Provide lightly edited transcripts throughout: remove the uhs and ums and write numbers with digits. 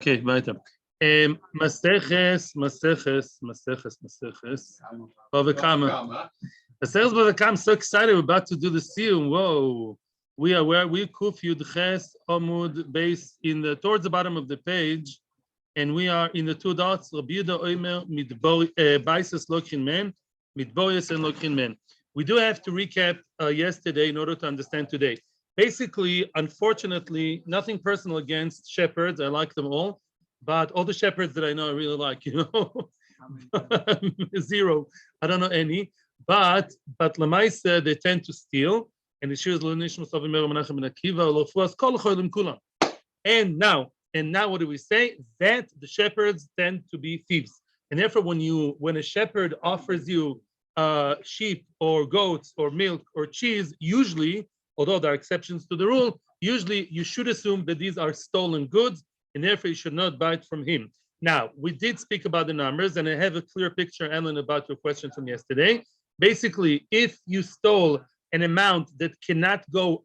Okay, weiter. Maseches. Bava Kama. Maseches Bava Kama. So excited! We're about to do the Shiur. Whoa! We are where we kuf yud ches Amud base in the towards the bottom of the page, and we are in the two dots. Rabbi Yehuda Omer baises lokin men, mitboyes and lokin men. We do have to recap yesterday in order to understand today. Basically, unfortunately, nothing personal against shepherds. I like them all, but all the shepherds that I know I really like, zero. I don't know any. But Lamaisa, they tend to steal. And the Shiur is L'nishmas of Meir Menachem ben Akiva L'fuas Kol Cholim Kulam. And now, what do we say? That the shepherds tend to be thieves. And therefore, when a shepherd offers you sheep or goats or milk or cheese, usually, although there are exceptions to the rule, usually you should assume that these are stolen goods, and therefore you should not buy it from him. Now, we did speak about the numbers, and I have a clear picture, Ellen, about your question from yesterday. Basically, if you stole an amount that cannot go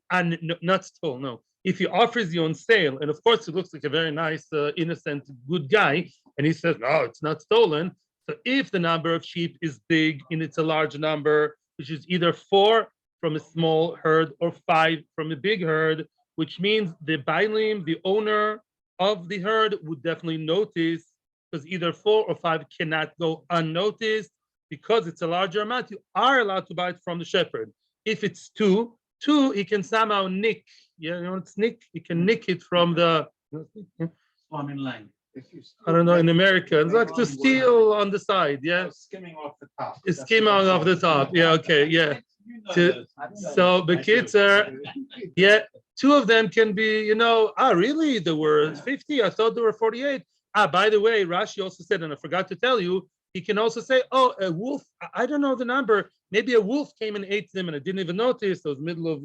not stolen, no. If he offers you on sale, and of course he looks like a very nice, innocent, good guy, and he says, no, it's not stolen. So if the number of sheep is big and it's a large number, which is either 4 from a small herd or 5 from a big herd, which means the bailim, the owner of the herd, would definitely notice, because either 4 or 5 cannot go unnoticed. Because it's a larger amount, you are allowed to buy it from the shepherd. If it's two, he can somehow nick. It's nick. He can nick it from the. I'm in line. I don't know, in America, it's like to steal on the side. Yeah. Skimming off the top. It's skimming off the top. Yeah. Okay. Yeah. So the kids are. Yeah. 2 of them can be. Really? There were 50. I thought there were 48. By the way, Rashi also said, and I forgot to tell you. He can also say, oh, a wolf, I don't know the number. Maybe a wolf came and ate them and I didn't even notice. I was middle of,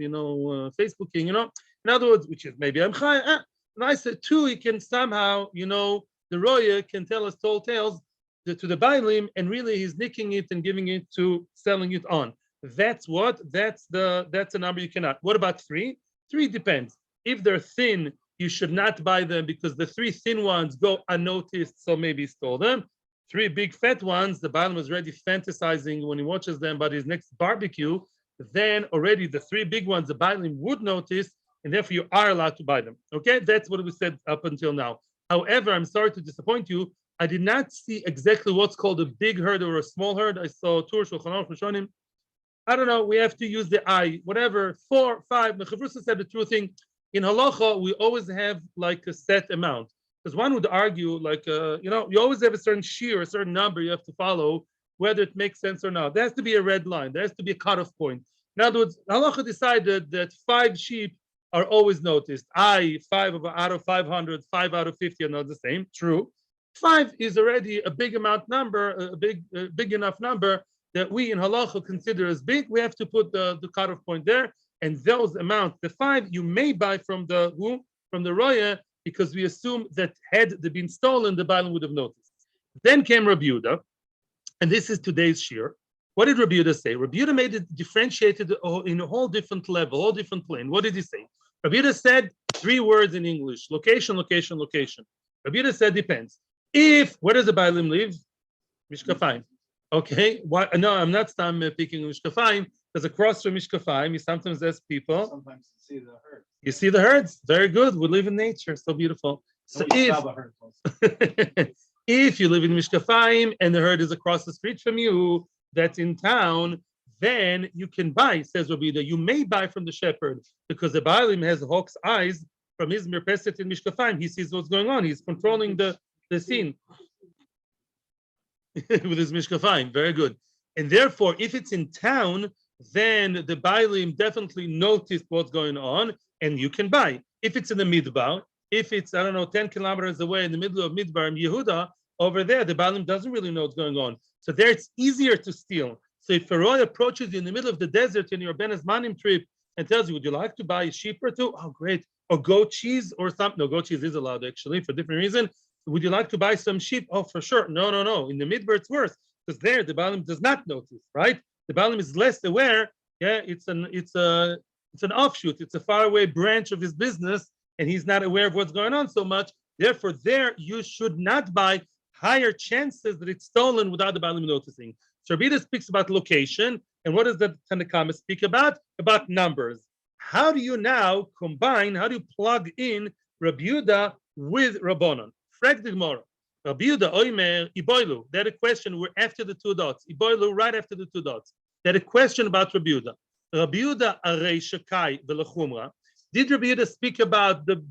Facebooking, In other words, which is maybe I'm chai. And I said, 2, he can somehow, the roya can tell us tall tales to the bailim, and really he's nicking it and giving it to selling it on. That's a number you cannot. What about 3? 3 depends. If they're thin, you should not buy them because the 3 thin ones go unnoticed, so maybe he stole them. 3 big fat ones, the bailim was already fantasizing when he watches them about his next barbecue. Then already the 3 big ones, the bailim would notice, and therefore you are allowed to buy them. Okay, that's what we said up until now. However, I'm sorry to disappoint you. I did not see exactly what's called a big herd or a small herd. I saw Tur Shulchan Aruch Rishonim. I don't know. We have to use the eye, whatever. 4, 5. Mechavrusa said the true thing. In halacha, we always have like a set amount. Because one would argue, you always have a certain shiur, a certain number you have to follow, whether it makes sense or not. There has to be a red line. There has to be a cutoff point. In other words, halacha decided that 5 sheep are always noticed. 5 out of 500, 5 out of 50 are not the same. True. 5 is already a big big enough number that we in halacha consider as big. We have to put the cutoff point there. And those amounts, the 5, you may buy from the roya, because we assume that had they been stolen, the bailim would have noticed. Then came Rabbi Yehuda, and this is today's shiur. What did Rabbi Yehuda say? Rabbi Yehuda made it differentiated in a whole different level, whole different plane. What did he say? Rabbi Yehuda said 3 words in English: location, location, location. Rabbi Yehuda said depends. Where does the bailim live? Mishkafayim. Okay. Why? No, I'm not picking Mishkafayim, because across from Mishkafayim, you sometimes ask people. Sometimes you see the herd. You see the herds. Very good. We live in nature. So beautiful. So if you live in Mishkafayim and the herd is across the street from you, that's in town, then you can buy, says Rabbi Yehuda. You may buy from the shepherd because the bailim has hawk's eyes from his mirpeset in Mishkafayim. He sees what's going on. He's controlling the scene with his Mishkafayim. Very good. And therefore, if it's in town, then the bailim definitely noticed what's going on, and you can buy. If it's in the midbar, if it's, 10 kilometers away in the middle of midbar in Yehuda, over there, the bailim doesn't really know what's going on. So there it's easier to steal. So if a roy approaches you in the middle of the desert in your Ben Azmanim trip and tells you, would you like to buy a sheep or 2? Oh, great. Or goat cheese or something. No, goat cheese is allowed actually for different reason. Would you like to buy some sheep? Oh, for sure. No. In the midbar, it's worse because there the bailim does not notice, right? The bailim is less aware. Yeah, it's an offshoot. It's a faraway branch of his business, and he's not aware of what's going on so much. Therefore, there you should not buy higher chances that it's stolen without the Baalim noticing. So Rabbi Yehuda speaks about location, and what does the Tanna Kama speak about? About numbers. How do you now combine? How do you plug in Rabbi Yehuda with Rabbanon? Frag the Gemara. Rabbi Yehuda Oimer Iboilu. They had a question. We're after the two dots. Iboilu, right after the two dots. They had a question about Rabbi Yehuda. Rabbi Yehuda Arei Shakai Velachumra. Did Rabbi Yehuda speak about the?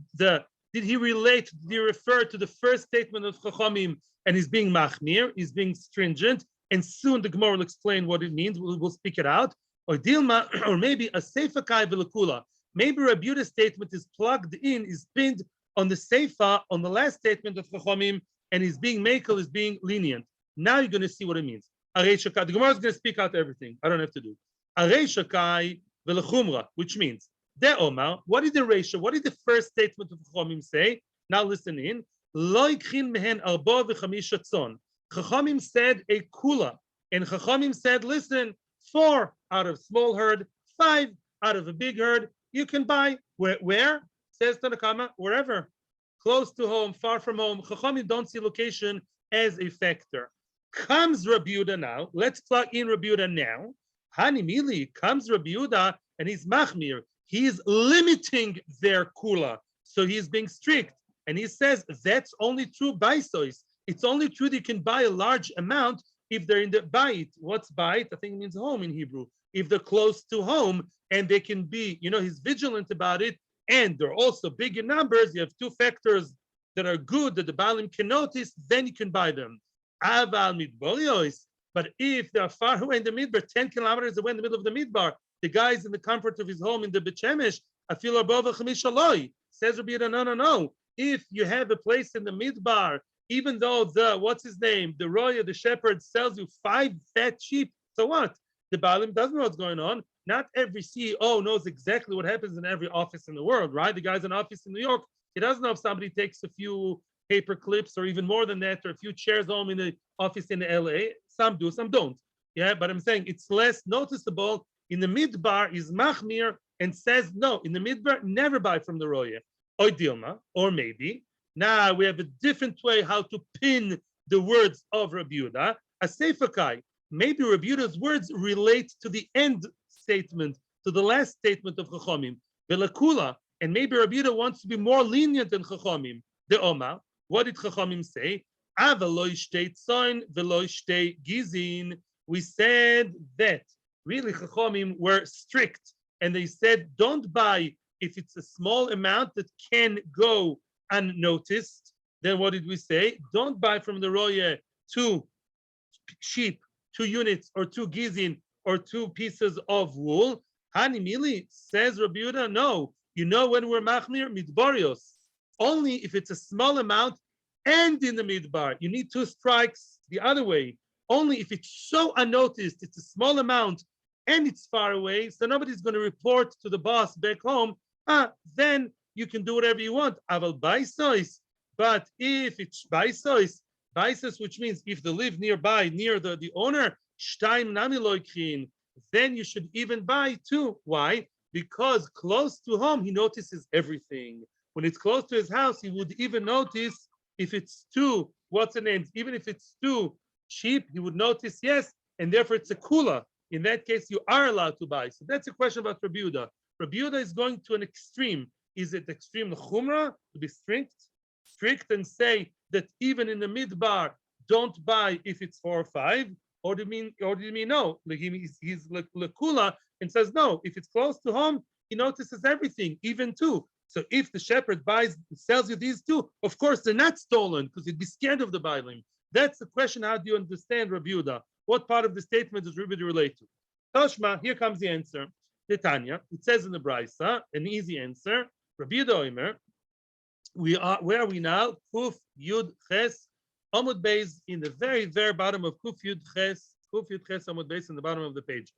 Did he relate? Did he refer to the first statement of Chachamim and he's being machmir? He's being stringent, and soon the Gemara will explain what it means. We'll speak it out. Or Dilma, or maybe a Seifa Kai Velakula. Maybe Rabbi Yehuda's statement is plugged in, is pinned on the Seifa, on the last statement of Chachamim, and he's being makel, is being lenient. Now you're going to see what it means. Arei Shakai. The Gemara is going to speak out everything. I don't have to do. Arei Shakai Velachumra, which means De Omar. What did the ratio? What did the first statement of Chachamim say? Now listen in. Lo ikhin mehen arba v'chamisha tzon. Chachamim said a kula, and Chachamim said, listen, 4 out of small herd, 5 out of a big herd. You can buy where? Says Tanna Kama, wherever, close to home, far from home. Chachamim don't see location as a factor. Comes Rabbi Yehuda now. Let's plug in Rabbi Yehuda now. Hani Mili comes Rabbi Yehuda, and he's machmir. He's limiting their kula, so he's being strict, and he says that's only true baisos. It's only true that you can buy a large amount if they're in the bait. What's bait? I think it means home in Hebrew. If they're close to home and they can be, he's vigilant about it, and they're also big in numbers. You have 2 factors that are good that the Baalim can notice, then you can buy them. Aval midborios. But if they're far away in the midbar, 10 kilometers away in the middle of the midbar, the guy is in the comfort of his home in the Bet Shemesh, afil above chamisha loy. Says Rabbi Yehuda, no. If you have a place in the midbar, even though the roya, the shepherd, sells you 5 fat sheep, so what? The Baalim doesn't know what's going on. Not every CEO knows exactly what happens in every office in the world, right? The guy's in an office in New York. He doesn't know if somebody takes a few paper clips or even more than that, or a few chairs home in the office in LA. Some do, some don't. Yeah, but I'm saying it's less noticeable. In the midbar is machmir and says no. In the midbar, never buy from the roya. Or Dilma, or maybe now we have a different way how to pin the words of Rabbi Yehuda. A seifakai. Maybe Rabbi Yehuda's words relate to the end statement, to the last statement of Chachamim. Velakula, and maybe Rabbi Yehuda wants to be more lenient than Chachamim. The Oma. What did Chachamim say? Avaloi shtei tzoin veloi shtei gizin. We said that really Chachamim were strict, and they said don't buy if it's a small amount that can go unnoticed. Then what did we say? Don't buy from the roya 2 sheep, 2 units, or 2 gizin, or 2 pieces of wool. Hani mili, says Rabbi Yehuda, no. When we're machmir midbarios, only if it's a small amount and in the midbar. You need 2 strikes the other way. Only if it's so unnoticed, it's a small amount and it's far away, so nobody's going to report to the boss back home. Then you can do whatever you want. Aval baisos. But if it's baisos, which means if they live nearby, near the owner, shtaim nami loikin, then you should even buy 2. Why? Because close to home, he notices everything. When it's close to his house, he would even notice if it's 2, even if it's 2 sheep, he would notice, yes, and therefore it's a kula. In that case, you are allowed to buy. So that's a question about Rabbi Yehuda. Rabbi Yehuda is going to an extreme. Is it extreme l'chumra, to be strict and say that even in the midbar, don't buy if it's 4 or 5? Or do you mean no? He's lekula and says no. If it's close to home, he notices everything, even 2. So if the shepherd sells you these 2, of course they're not stolen because he'd be scared of the bailim. That's the question. How do you understand Rabbi Yehuda? What part of the statement does Rabbi Yehuda relate to? Toshma, here comes the answer. Tanya, it says in the Brisa, an easy answer. Rabbi Yehuda Omer, where are we now? Kuf Yud Ches Amud Beis, in the very, very bottom of Kuf Yud Ches Amud Beis, in the bottom of the page.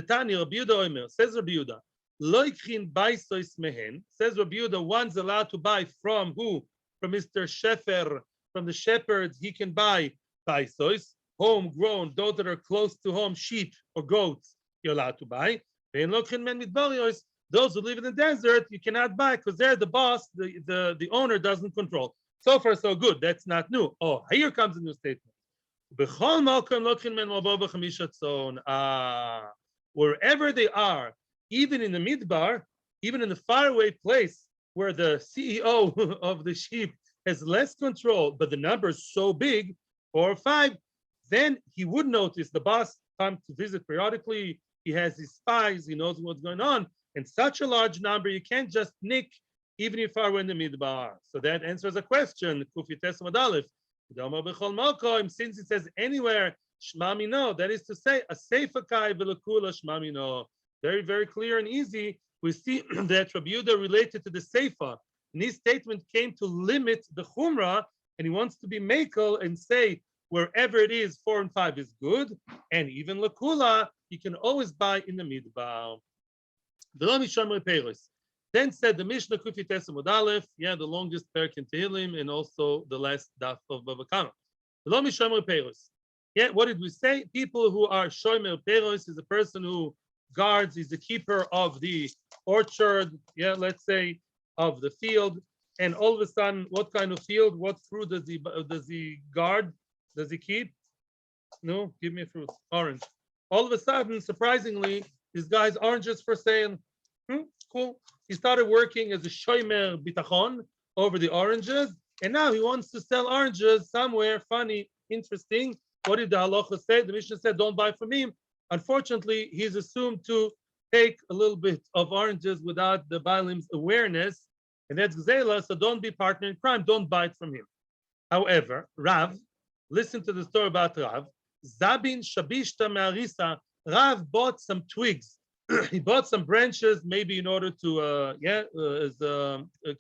Tanya, Rabbi Yehuda Omer, says Rabbi Yehuda, Loikhin Baisois Mehen, says Rabbi Yehuda, one's allowed to buy from who? From Mr. Shefer, from the shepherds, he can buy Baisois, homegrown, those that are close to home, sheep or goats, you're allowed to buy. Those who live in the desert, you cannot buy because they're the boss, the owner doesn't control. So far, so good. That's not new. Oh, here comes a new statement. Wherever they are, even in the midbar, even in the faraway place where the CEO of the sheep has less control, but the number is so big, 4 or 5, then he would notice the boss comes to visit periodically. He has his spies, he knows what's going on. And such a large number, you can't just nick even if I were in the midbar. So that answers a question. Since it says anywhere, shmamino, that is to say, a seifakai velakula shmamino. Very, very clear and easy. We see that Rabbi Yehuda related to the seifa. And his statement came to limit the chumrah, and he wants to be makel and say wherever it is, 4 and 5 is good, and even lakula, you can always buy in the midbar. Then said the Mishnah Kufi Tesam Aleph, the longest parak in Tehillim, and also the last daf of Bava Kama. What did we say? People who are shomer peros is a person who guards, is the keeper of the orchard, let's say, of the field. And all of a sudden, what kind of field? What fruit does he guard? Does he keep? No, give me a fruit. Orange. All of a sudden, surprisingly, this guy's oranges for sale. Cool. He started working as a shomer bitachon over the oranges, and now he wants to sell oranges somewhere funny, interesting. What did the halacha say? The Mishnah said, don't buy from him. Unfortunately, he's assumed to take a little bit of oranges without the Baalim's awareness, and that's gzela, so don't be partner in crime, don't buy it from him. However, Rav, listen to the story about Rav. Zabin Shabishta Me'arisa, Rav bought some twigs. He bought some branches, maybe in order to, as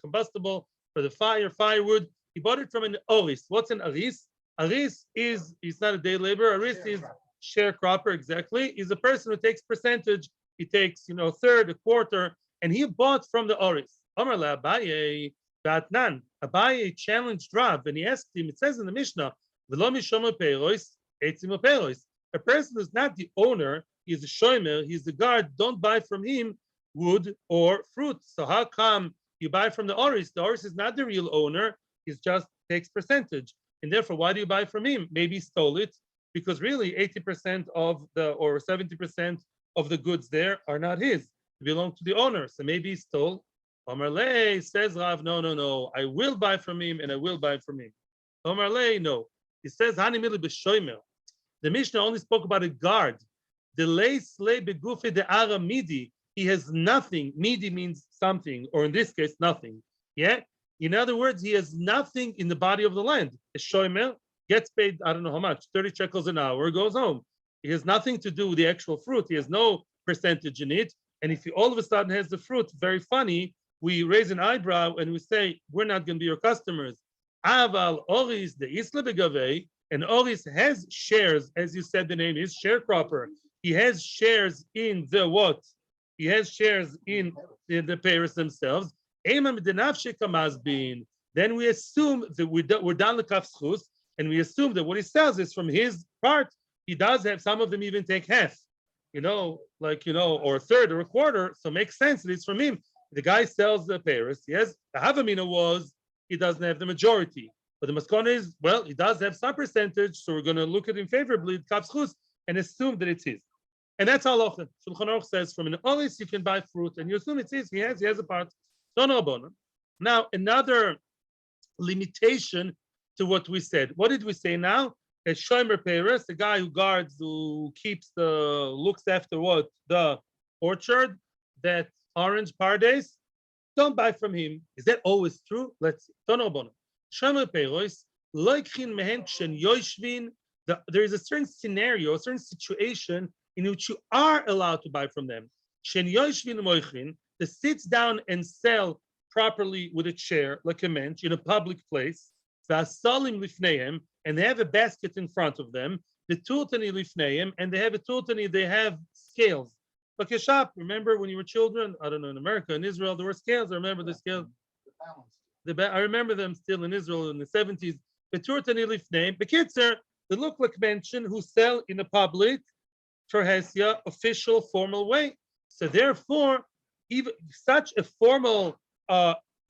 combustible for the firewood. He bought it from an oris. What's an aris? Aris he's not a day laborer. Aris is sharecropper, exactly. He's a person who takes percentage. He takes, third, a quarter, and he bought from the oris. Amar la Abaye, Batnan. Abaye challenged Rav, and he asked him, it says in the Mishnah, V'lo mishomer peiros, eitzim peiros. A person who's not the owner, he's a shomer, he's the guard, don't buy from him wood or fruit. So how come you buy from the oris? The oris is not the real owner, he just takes percentage. And therefore, why do you buy from him? Maybe he stole it, because really 80% or 70% of the goods there are not his. They belong to the owner. So maybe he stole. Omar Lei says Rav, no. I will buy from him and I will buy from him. Omar Lei, no. He says, Hani mili b'shomer. The Mishnah only spoke about a guard. The lei slay begufi de ara midi. He has nothing. Midi means something, or in this case, nothing. Yeah. In other words, he has nothing in the body of the land. A shomer gets paid, I don't know how much, 30 shekels an hour, goes home. He has nothing to do with the actual fruit. He has no percentage in it. And if he all of a sudden has the fruit, very funny, we raise an eyebrow and we say, we're not going to be your customers. Aval oris de isla begavei. And Oris has shares, as you said, the name is sharecropper. He has shares in the what? He has shares in the payers themselves. Then we assume that we're done the kafschus, and we assume that what he sells is from his part. He does have, some of them even take half, or a third or a quarter. So it makes sense that it's from him. The guy sells the payers. Yes, the Havamina was he doesn't have the majority. But the maskana is, well, he does have some percentage, so we're going to look at him favorably, and assume that it's his. And that's halacha. Shulchan Aruch says from an oris you can buy fruit, and you assume it's his. He has a part. Now, another limitation to what we said. What did we say now? A shomer peres, the guy who guards, who looks after what? The orchard, that orange pardes, don't buy from him. Is that always true? Let's see. There is a certain scenario, a certain situation in which you are allowed to buy from them. That sits down and sell properly with a chair, like a mensch, in a public place. And they have a basket in front of them. The turtani lifneim, and they have a turtani, they have scales. Like a shop, remember when you were children? I don't know, in America, in Israel, there were scales. I remember the scales. I remember them still in Israel in the 70s. The turtani lifneim. The kids are, they look like mention who sell in a public, terhesia, official, formal way. So therefore, even such a formal,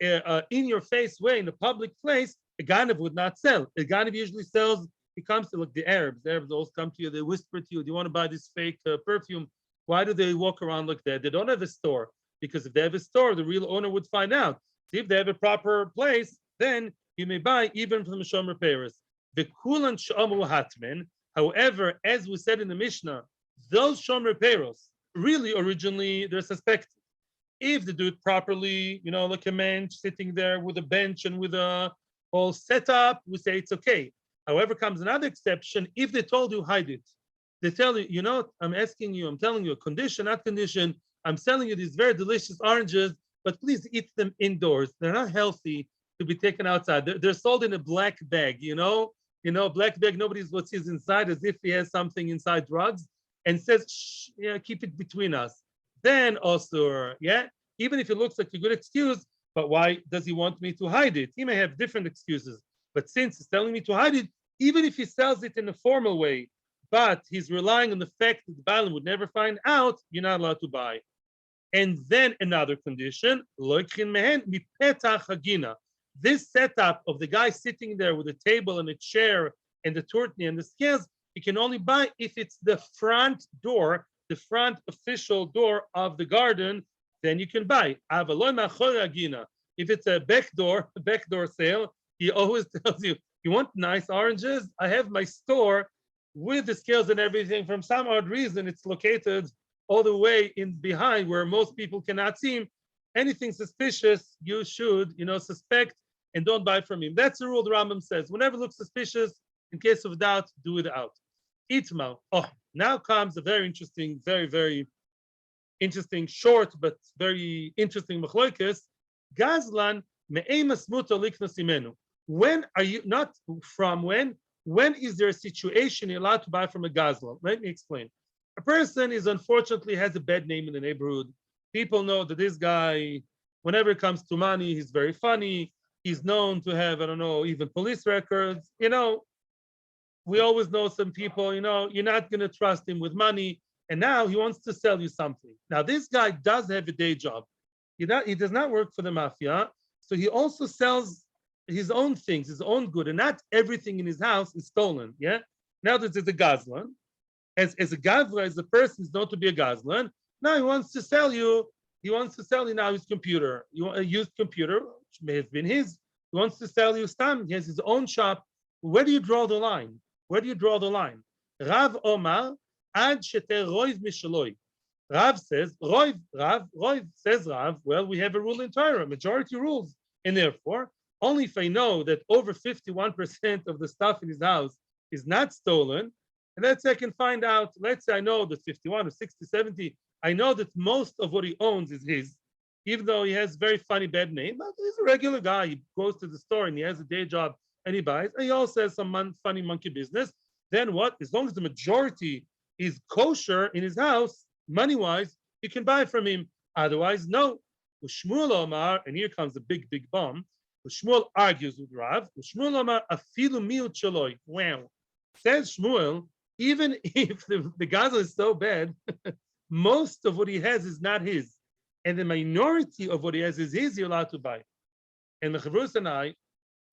in-your-face way in a public place A Ganav would not sell. A Ganav usually sells, he comes to, like the Arabs. The Arabs always come to you, they whisper to you, do you want to buy this fake perfume? Why do they walk around like that? They don't have a store, because if they have a store, the real owner would find out. See, if they have a proper place, then you may buy even from the Shomer Paris. The Kulan Shomer Hatmen, however, as we said in the Mishnah, those Shomer Paris, really originally they're suspected. If they do it properly, like a man sitting there with a bench and with a whole setup, we say it's okay. However, comes another exception. If they told you, hide it. They tell you, I'm telling you, condition, not condition. I'm selling you these very delicious oranges, but please eat them indoors. They're not healthy to be taken outside. They're sold in a black bag, black bag, nobody's what sees inside, as if he has something inside, drugs, and says, shh, keep it between us. Then also, even if it looks like a good excuse, but why does he want me to hide it? He may have different excuses, but since he's telling me to hide it, even if he sells it in a formal way, but he's relying on the fact that the Baalim would never find out, you're not allowed to buy. And then another condition, this setup of the guy sitting there with a table and a chair and the turtney and the scales, you can only buy if it's the front door, the front official door of the garden, then you can buy. If it's a backdoor sale, he always tells you, you want nice oranges? I have my store with the scales and everything. From some odd reason, it's located all the way in behind where most people cannot see him. Anything suspicious, you should, suspect and don't buy from him. That's the rule the Rambam says. Whenever it looks suspicious, in case of doubt, do it out. Itma. Oh, now comes a very interesting, very, very interesting, short, but very interesting machloekes. Gazlan me'emas mutar liknos imenu. When are you, not from when is there a situation you're allowed to buy from a gazlan? Let me explain. A person unfortunately has a bad name in the neighborhood. People know that this guy, whenever it comes to money, he's very funny. He's known to have, even police records. We always know some people, you're not going to trust him with money. And now he wants to sell you something. Now, this guy does have a day job. He does not work for the mafia. So he also sells his own things, his own good. And not everything in his house is stolen. Yeah. Now there's a gazlan. As a gavra, as a person is known to be a gazlan. Now he wants to sell you now his computer. A used computer, which may have been his. He wants to sell you stam. He has his own shop. Where do you draw the line? Where do you draw the line? Rav Omar, ad sheter roiv mishaloi. Rav says, roiv says Rav, well, we have a rule in Torah, majority rules. And therefore, only if I know that over 51% of the stuff in his house is not stolen, and let's say I can find out, let's say I know that 51 or 60, 70, I know that most of what he owns is his, even though he has very funny bad name, but he's a regular guy. He goes to the store and he has a day job and he buys, and he also has some funny monkey business. Then what? As long as the majority is kosher in his house, money-wise, you can buy from him. Otherwise, no. Shmuel Omar, and here comes the big bomb. Shmuel argues with Rav. Shmuel Omar, afilu miut shaloi. Wow. Says Shmuel, even if the Gaza is so bad, most of what he has is not his. And the minority of what he has is his, you're allowed to buy. And Mechavrus and I,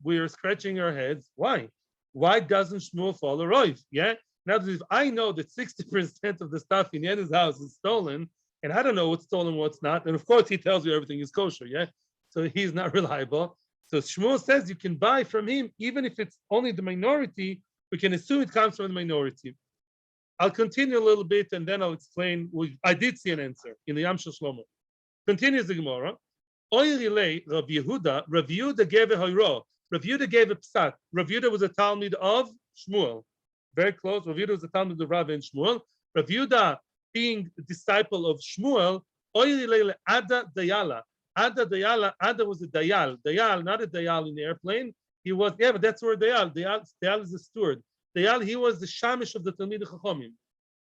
we are scratching our heads. Why? Why doesn't Shmuel follow Roiv? Yeah. Now, if I know that 60% of the stuff in Yenna's house is stolen, and I don't know what's stolen, what's not, and of course he tells you everything is kosher, yeah. So he's not reliable. So Shmuel says you can buy from him, even if it's only the minority. We can assume it comes from the minority. I'll continue a little bit, and then I'll explain. I did see an answer in the Yam Shel Shlomo. Continues the Gemara. Oy relay Rav Yehuda gave a hoiro. Rav Yehuda gave a psak. Rav Yehuda was a Talmud of Shmuel. Very close. Rav Yehuda was a Talmud of Rav and Shmuel. Rav Yehuda, being a disciple of Shmuel, Oy relay Ada Dayala. Ada was a Dayal. Dayal, not a Dayal in the airplane. He was, but that's where Dayal. Dayal is a steward. Dayal, he was the Shamish of the Talmidei Chachomim.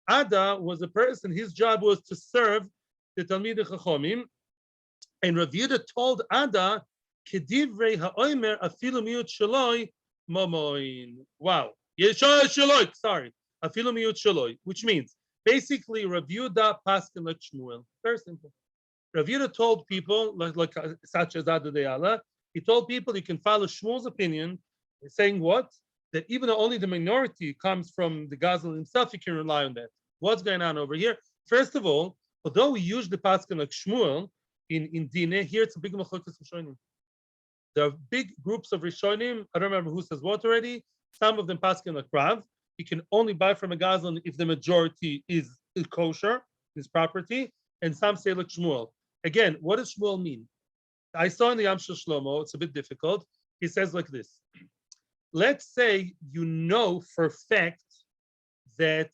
Ada was a person, his job was to serve the Talmidei Chachomim. And Rav Yehuda told Ada, Kedivrei ha'omer afilu miut shaloi momoin. Wow. Shaloi, sorry. Afilu miut shaloi, which means basically Rav Yehuda paskin like Shmuel. Very simple. Rav Yehuda told people, like such as Ada Deyala, he told people you can follow Shmuel's opinion He's saying what? That even though only the minority comes from the Gazlan himself, you can rely on that. What's going on over here? First of all, although we use the pasuk like Shmuel in Dine, here it's a big machlokas Rishonim. There are big groups of Rishonim. I don't remember who says what already. Some of them pasuk like Rav. You can only buy from a Gazlan if the majority is kosher, his property, and some say like Shmuel. Again, what does Shmuel mean? I saw in the Yam Shel Shlomo, it's a bit difficult. He says like this. Let's say you know for a fact that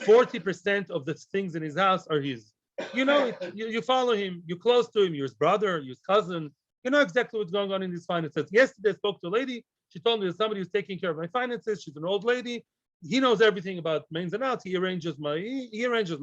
40% of the things in his house are his. You know it, you follow him, you're close to him, you're his brother, you're his cousin. You know exactly what's going on in his finances. Yesterday I spoke to a lady. She told me that somebody who's taking care of my finances. She's an old lady. He knows everything about mains and outs. He arranges my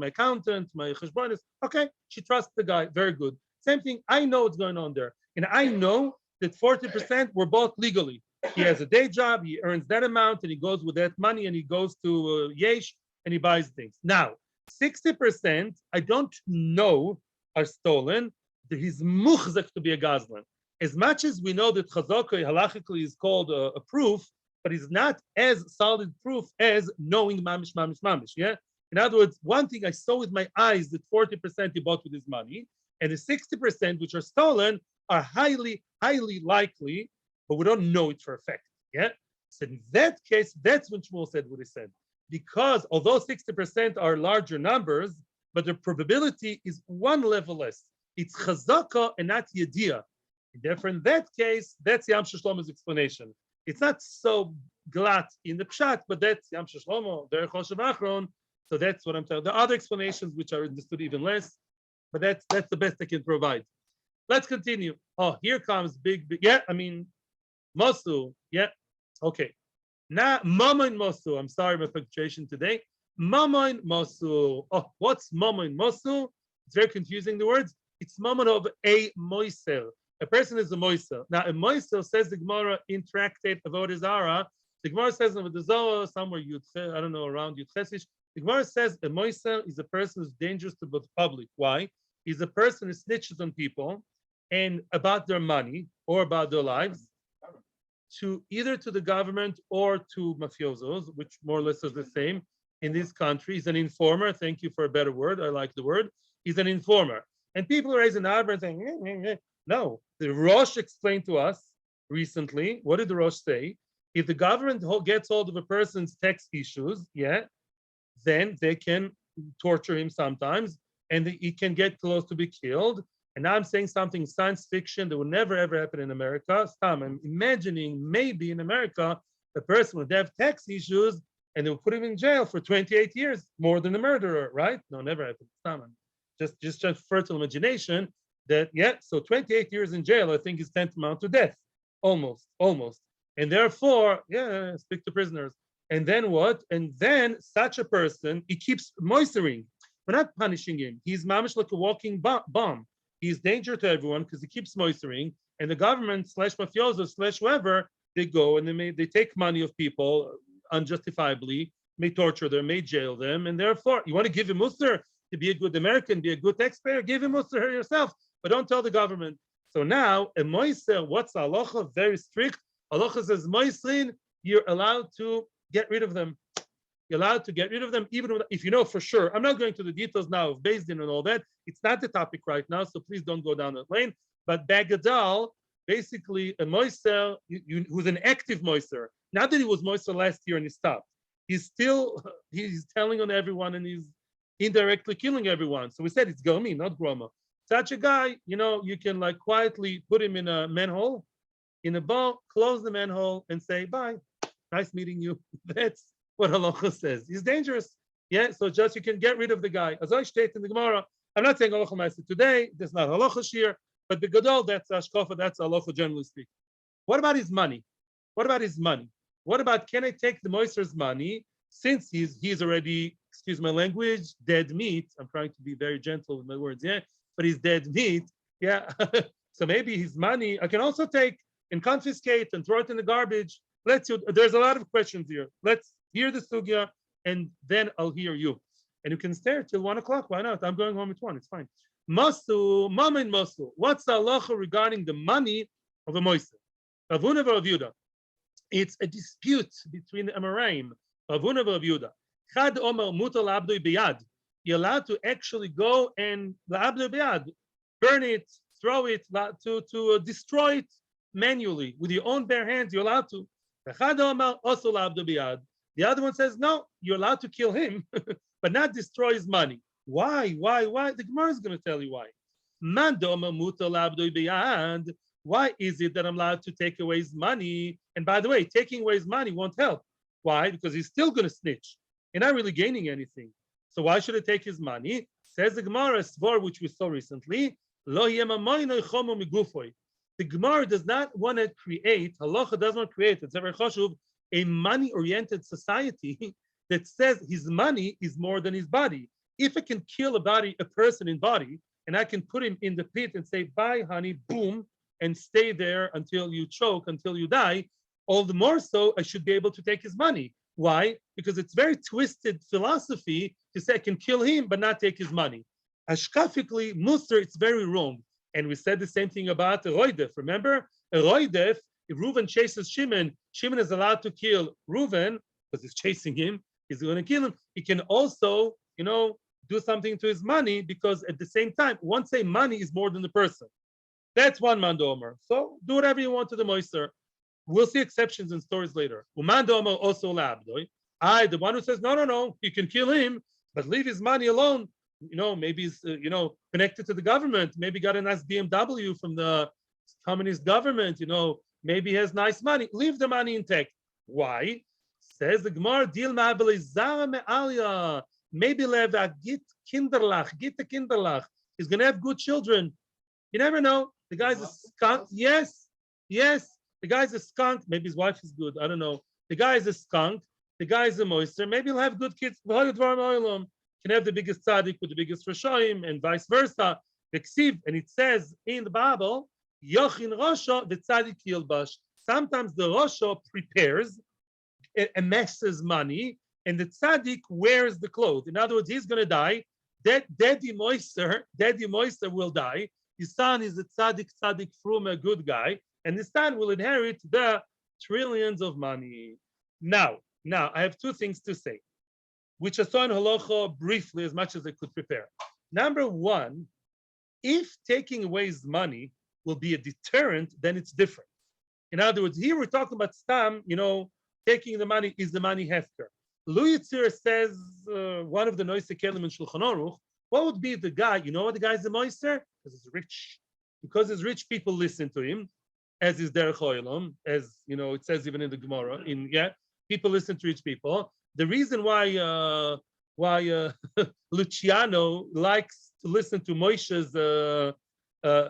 accountant, my cheshbonis. Okay, she trusts the guy. Very good. Same thing. I know what's going on there, and I know that 40% were bought legally. He has a day job. He earns that amount, and he goes with that money, and he goes to Yesh, and he buys things. Now, 60% I don't know are stolen. He's muchzak to be a gazlan. As much as we know that chazaka halachically is called a proof, but it's not as solid proof as knowing mamish, mamish, mamish. Yeah. In other words, one thing I saw with my eyes that 40% he bought with his money, and the 60% which are stolen are highly, highly likely, but we don't know it for a fact. Yeah. So in that case, that's when Shmuel said what he said. Because although 60% are larger numbers, but the probability is one level less. It's chazaka and not yediyah. Therefore, in that case, that's Yam Shel Shlomo's explanation. It's not so glatt in the pshat, but that's Yam Shel Shlomo, Derech Choshev Achron. So that's what I'm telling. There are other explanations which are understood even less, but that's the best I can provide. Let's continue. Oh, here comes big. Yeah, I mean, Mosu. Yeah, okay. Now, Mamoin Mosu. I'm sorry, my punctuation today. Mamoin Mosu. Oh, what's Mamoin Mosu? It's very confusing, the words. It's Mamoin of a moiser. A person is a moiser. Now, a moiser, says the Gemara in Tractate Avodah Zarah. The Gemara says in the Zohar, somewhere I don't know, around Yud Chesish. The Gemara says a moiser is a person who's dangerous to the public. Why? He's a person who snitches on people and about their money or about their lives, to either to the government or to mafiosos, which more or less is the same in this country. He's an informer. Thank you for a better word. I like the word. He's an informer. And people are raising an eyebrow and saying, no. The Rosh explained to us recently, what did the Rosh say? If the government gets hold of a person's tax issues, yeah, then they can torture him sometimes, and he can get close to be killed. And now I'm saying something science fiction that will never ever happen in America. I'm imagining maybe in America a person would have tax issues and they will put him in jail for 28 years, more than a murderer, right? No, never happened. Just fertile imagination. That so 28 years in jail, I think, is tantamount to death, almost. And therefore, speak to prisoners. And then what? And then such a person, he keeps moistening. We're not punishing him. He's mamish like a walking bomb. He's danger to everyone because he keeps moistening. And the government / mafioso / whoever, they go and they take money of people unjustifiably, may torture them, may jail them, and therefore, you want to give him muster to be a good American, be a good taxpayer, give him muster yourself. But don't tell the government. So now, a moiser, what's halacha? Very strict. Halacha says, moisrin, you're allowed to get rid of them. You're allowed to get rid of them, even if you know for sure. I'm not going to the details now of Beis Din and all that. It's not the topic right now, so please don't go down that lane. But Bagadal, basically, a moiser who's an active moiser. Not that he was moiser last year and he stopped. He's telling on everyone and he's indirectly killing everyone. So we said it's Yomi, not Gerama. Such a guy, you can like quietly put him in a manhole, in a bowl, close the manhole, and say, bye. Nice meeting you. That's what halacha says. He's dangerous. Yeah, so just you can get rid of the guy. As I state in the Gemara, I'm not saying halacha ma'aseh today. There's not halacha shiur, but the gadol, that's ashkofa, that's halacha generally speaking. What about his money? What about can I take the moister's money since he's already, excuse my language, dead meat? I'm trying to be very gentle with my words, yeah. But he's dead meat, yeah. So maybe his money I can also take and confiscate and throw it in the garbage. There's a lot of questions here. Let's hear the sugya, and then I'll hear you. And you can stay till 1 o'clock. Why not? I'm going home at 1. It's fine. Masu, mama in masu. What's the halacha regarding the money of a moiser? Ravuna v'Rav Yudah. It's a dispute between the Amoraim, Rav Huna and Rav Yehuda. Chad Omer mutar la'abdoi biyad. You're allowed to actually go and la'abdoi biyad, burn it, throw it, to destroy it manually with your own bare hands. You're allowed to. Chad Omer also la'abdoi biyad. The other one says, no, you're allowed to kill him, but not destroy his money. Why? The Gemara is going to tell you why. Man domer mutar la'abdoi biyad. Why is it that I'm allowed to take away his money? And by the way, taking away his money won't help. Why? Because he's still going to snitch. You're not really gaining anything. So why should I take his money? Says the Gemara, Svor, which we saw recently, Lo the Gemara does not want to create, halacha does not create, it's very chashuv, a money-oriented society that says his money is more than his body. If I can kill a person in body, and I can put him in the pit and say, bye, honey, boom, and stay there until you choke, until you die, all the more so I should be able to take his money. Why? Because it's very twisted philosophy to say I can kill him but not take his money. Ashkafically, Musar, it's very wrong. And we said the same thing about Roidef. Remember? Roidef, if Reuven chases Shimon, Shimon is allowed to kill Reuven because he's chasing him, he's going to kill him. He can also, do something to his money because at the same time, one say money is more than the person. That's one mandomer. So do whatever you want to the moister. We'll see exceptions in stories later. Umandomer also labdoi. The one who says no, you can kill him, but leave his money alone. Maybe he's connected to the government. Maybe got a nice BMW from the communist government. Maybe he has nice money. Leave the money intact. Why? Says the Gemara, deal me'alia. Maybe leva git kinderlach, git the kinderlach. He's gonna have good children. You never know. The guy's a skunk. Yes. The guy's a skunk. Maybe his wife is good. I don't know. The guy is a skunk. The guy is a moister. Maybe he'll have good kids. Can have the biggest tzaddik with the biggest rashaim and vice versa. And it says in the Bible, Yochin Rosha, the tzaddik yilbash. Sometimes the Rosha prepares, amasses money, and the tzaddik wears the clothes. In other words, he's going to die. Daddy moister will die. His son is a tzaddik from a good guy, and his son will inherit the trillions of money. Now, I have two things to say, which I saw in halacha briefly as much as I could prepare. Number one, if taking away his money will be a deterrent, then it's different. In other words, here we're talking about stam, taking the money is the money hefker. Louis Yitzir says, one of the noise kelim in Shulchan Aruch, what would be the guy? You know what the guy is a moister? Because he's rich. Because his rich people listen to him, as is derech olam, as it says even in the Gemara. People listen to rich people. The reason why Luciano likes to listen to Moshe's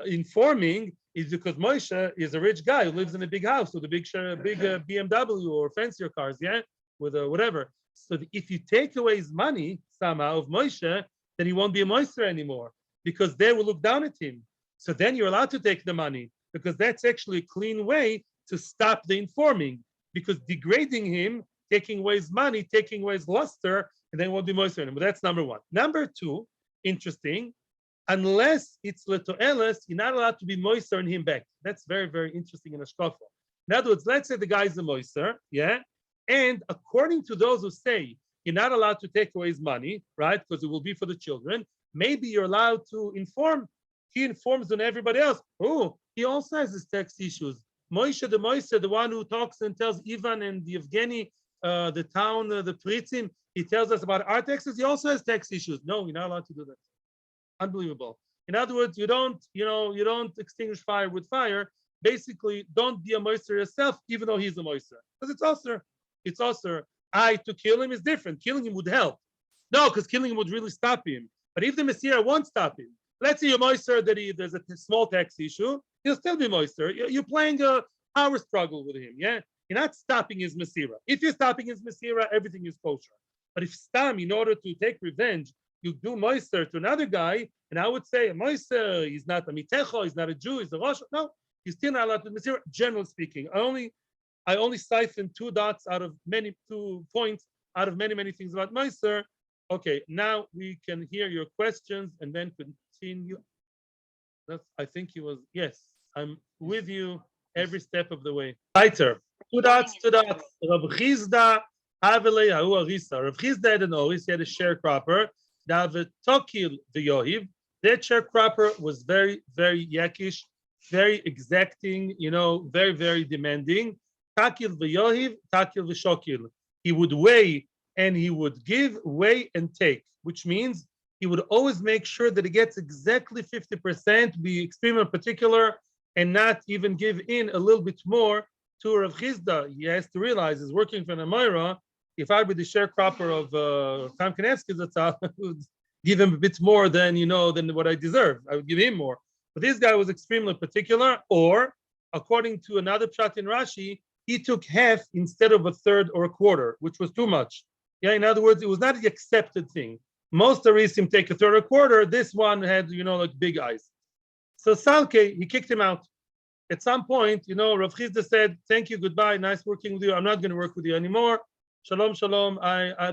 informing is because Moshe is a rich guy who lives in a big house with a big BMW or fancier cars, with whatever. So if you take away his money somehow of Moshe, then he won't be a moister anymore because they will look down at him. So then you're allowed to take the money because that's actually a clean way to stop the informing, because degrading him, taking away his money, taking away his luster, and then won't be moister anymore. That's number one. Number two, interesting, unless it's letoeles, you're not allowed to be moister in him back. That's very, very interesting in Ashkafa. In other words, let's say the guy is a moister, and according to those who say you're not allowed to take away his money, right, because it will be for the children, maybe you're allowed to inform. He informs on everybody else. Oh, he also has his tax issues. Moshe, the one who talks and tells Ivan and Yevgeny, the town, the Pritzim, he tells us about our taxes. He also has tax issues. No, you're not allowed to do that. Unbelievable. In other words, you don't extinguish fire with fire. Basically, don't be a moister yourself, even though he's a moister, because it's also. To kill him is different. Killing him would help. No, because killing him would really stop him. But if the Messiah won't stop him, let's say you're moister that there's a small tax issue, he'll still be moister. You're playing a power struggle with him, You're not stopping his Messiah. If you're stopping his Messiah, everything is kosher. But if stam, in order to take revenge, you do moister to another guy, and I would say, moister, he's not a mitecho, he's not a Jew, he's a Rosh. No, he's still not allowed to Messiah, generally speaking. I only siphoned 2 points out of many things about Meiser. Okay, now we can hear your questions and then continue. I think he was, yes, I'm with you. every step of the way. Weiter. Two dots. Rav Chizda Havelei Ha'u Arisa. Rav Chizda had an oris. He had a sharecropper. David Tokil the Yohiv. That sharecropper was very, very yakish, very exacting, very, very demanding. Takil v'yohiv, takil v'shokil. He would weigh and he would give, weigh and take, which means he would always make sure that he gets exactly 50%, be extremely particular, and not even give in a little bit more to Rav Chizda. He has to realize he's working for an Amora. If I'd be the sharecropper of Chaim Kanievsky, I would give him a bit more than than what I deserve. I would give him more. But this guy was extremely particular, or according to another pshat in Rashi, he took half instead of a third or a quarter, which was too much. Yeah, in other words, it was not the accepted thing. Most Arisim take a third or a quarter. This one had, like big eyes. So Salke, he kicked him out. At some point, Rav Chizda said, "Thank you, goodbye, nice working with you. I'm not going to work with you anymore. Shalom, shalom.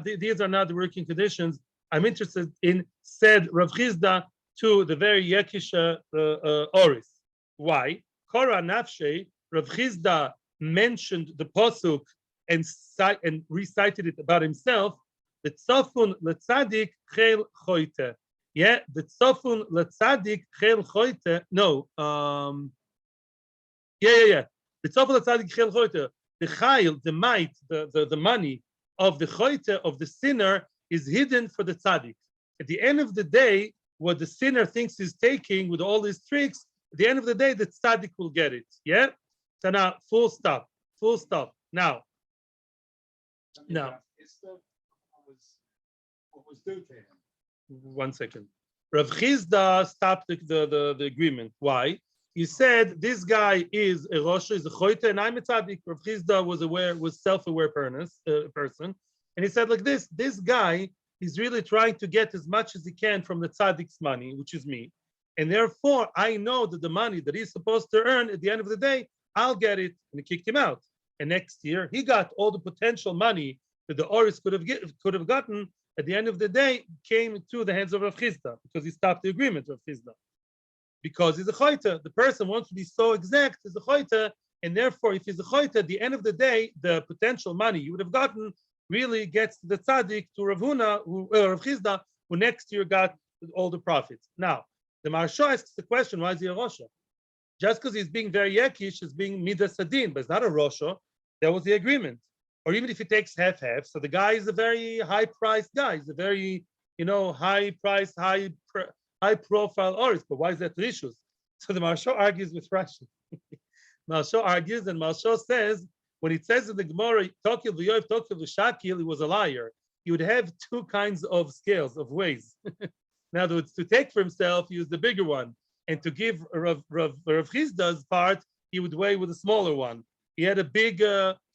These are not the working conditions I'm interested in," said Rav Chizda to the very Yekish Oris. Why? Korah Nafshe, Rav Chizda mentioned the Pasuk and recited it about himself. The Tzofun Letzadik Chel Choite. Yeah, the Tzofun Letzadik Chel Choite. No. Yeah. The Tzofun Letzadik Chel Choite. The Chayil, the might, the money of the Choite, of the sinner, is hidden for the tzaddik. At the end of the day, what the sinner thinks he's taking with all these tricks, at the end of the day, the tzaddik will get it. Yeah? So now, full stop. Now. What was due to him? 1 second. Rav Chizda stopped the agreement. Why? He said, this guy is a Rosh, is a Choite, and I'm a tzaddik. Rav Chizda was self-aware person. And he said like this guy is really trying to get as much as he can from the tzaddik's money, which is me. And therefore, I know that the money that he's supposed to earn at the end of the day, I'll get it. And he kicked him out. And next year, he got all the potential money that the Oris could have gotten. At the end of the day, came to the hands of Rav Chizda because he stopped the agreement of Chizda. Because he's a choite. The person wants to be so exact as a choite. And therefore, if he's a choite, at the end of the day, the potential money you would have gotten really gets to the tzaddik, to Rav Chizda, who next year got all the profits. Now, the Maharsha asks the question, why is he a Rosha? Just because he's being very yekish, is being midas adin, but it's not a Rosha. That was the agreement. Or even if he takes half, so the guy is a very high-priced guy. He's a very, high-priced, high-profile Oris. But why is that issues? So the Maharsha argues with Rashi. Maharsha argues, and Maharsha says, when it says in the Gemara, Tokil v'yoiv, Tokil v'shakil, he was a liar. He would have two kinds of scales, of ways. In other words, to take for himself, he used the bigger one. And to give Rav Chizda's part, he would weigh with a smaller one. He had a big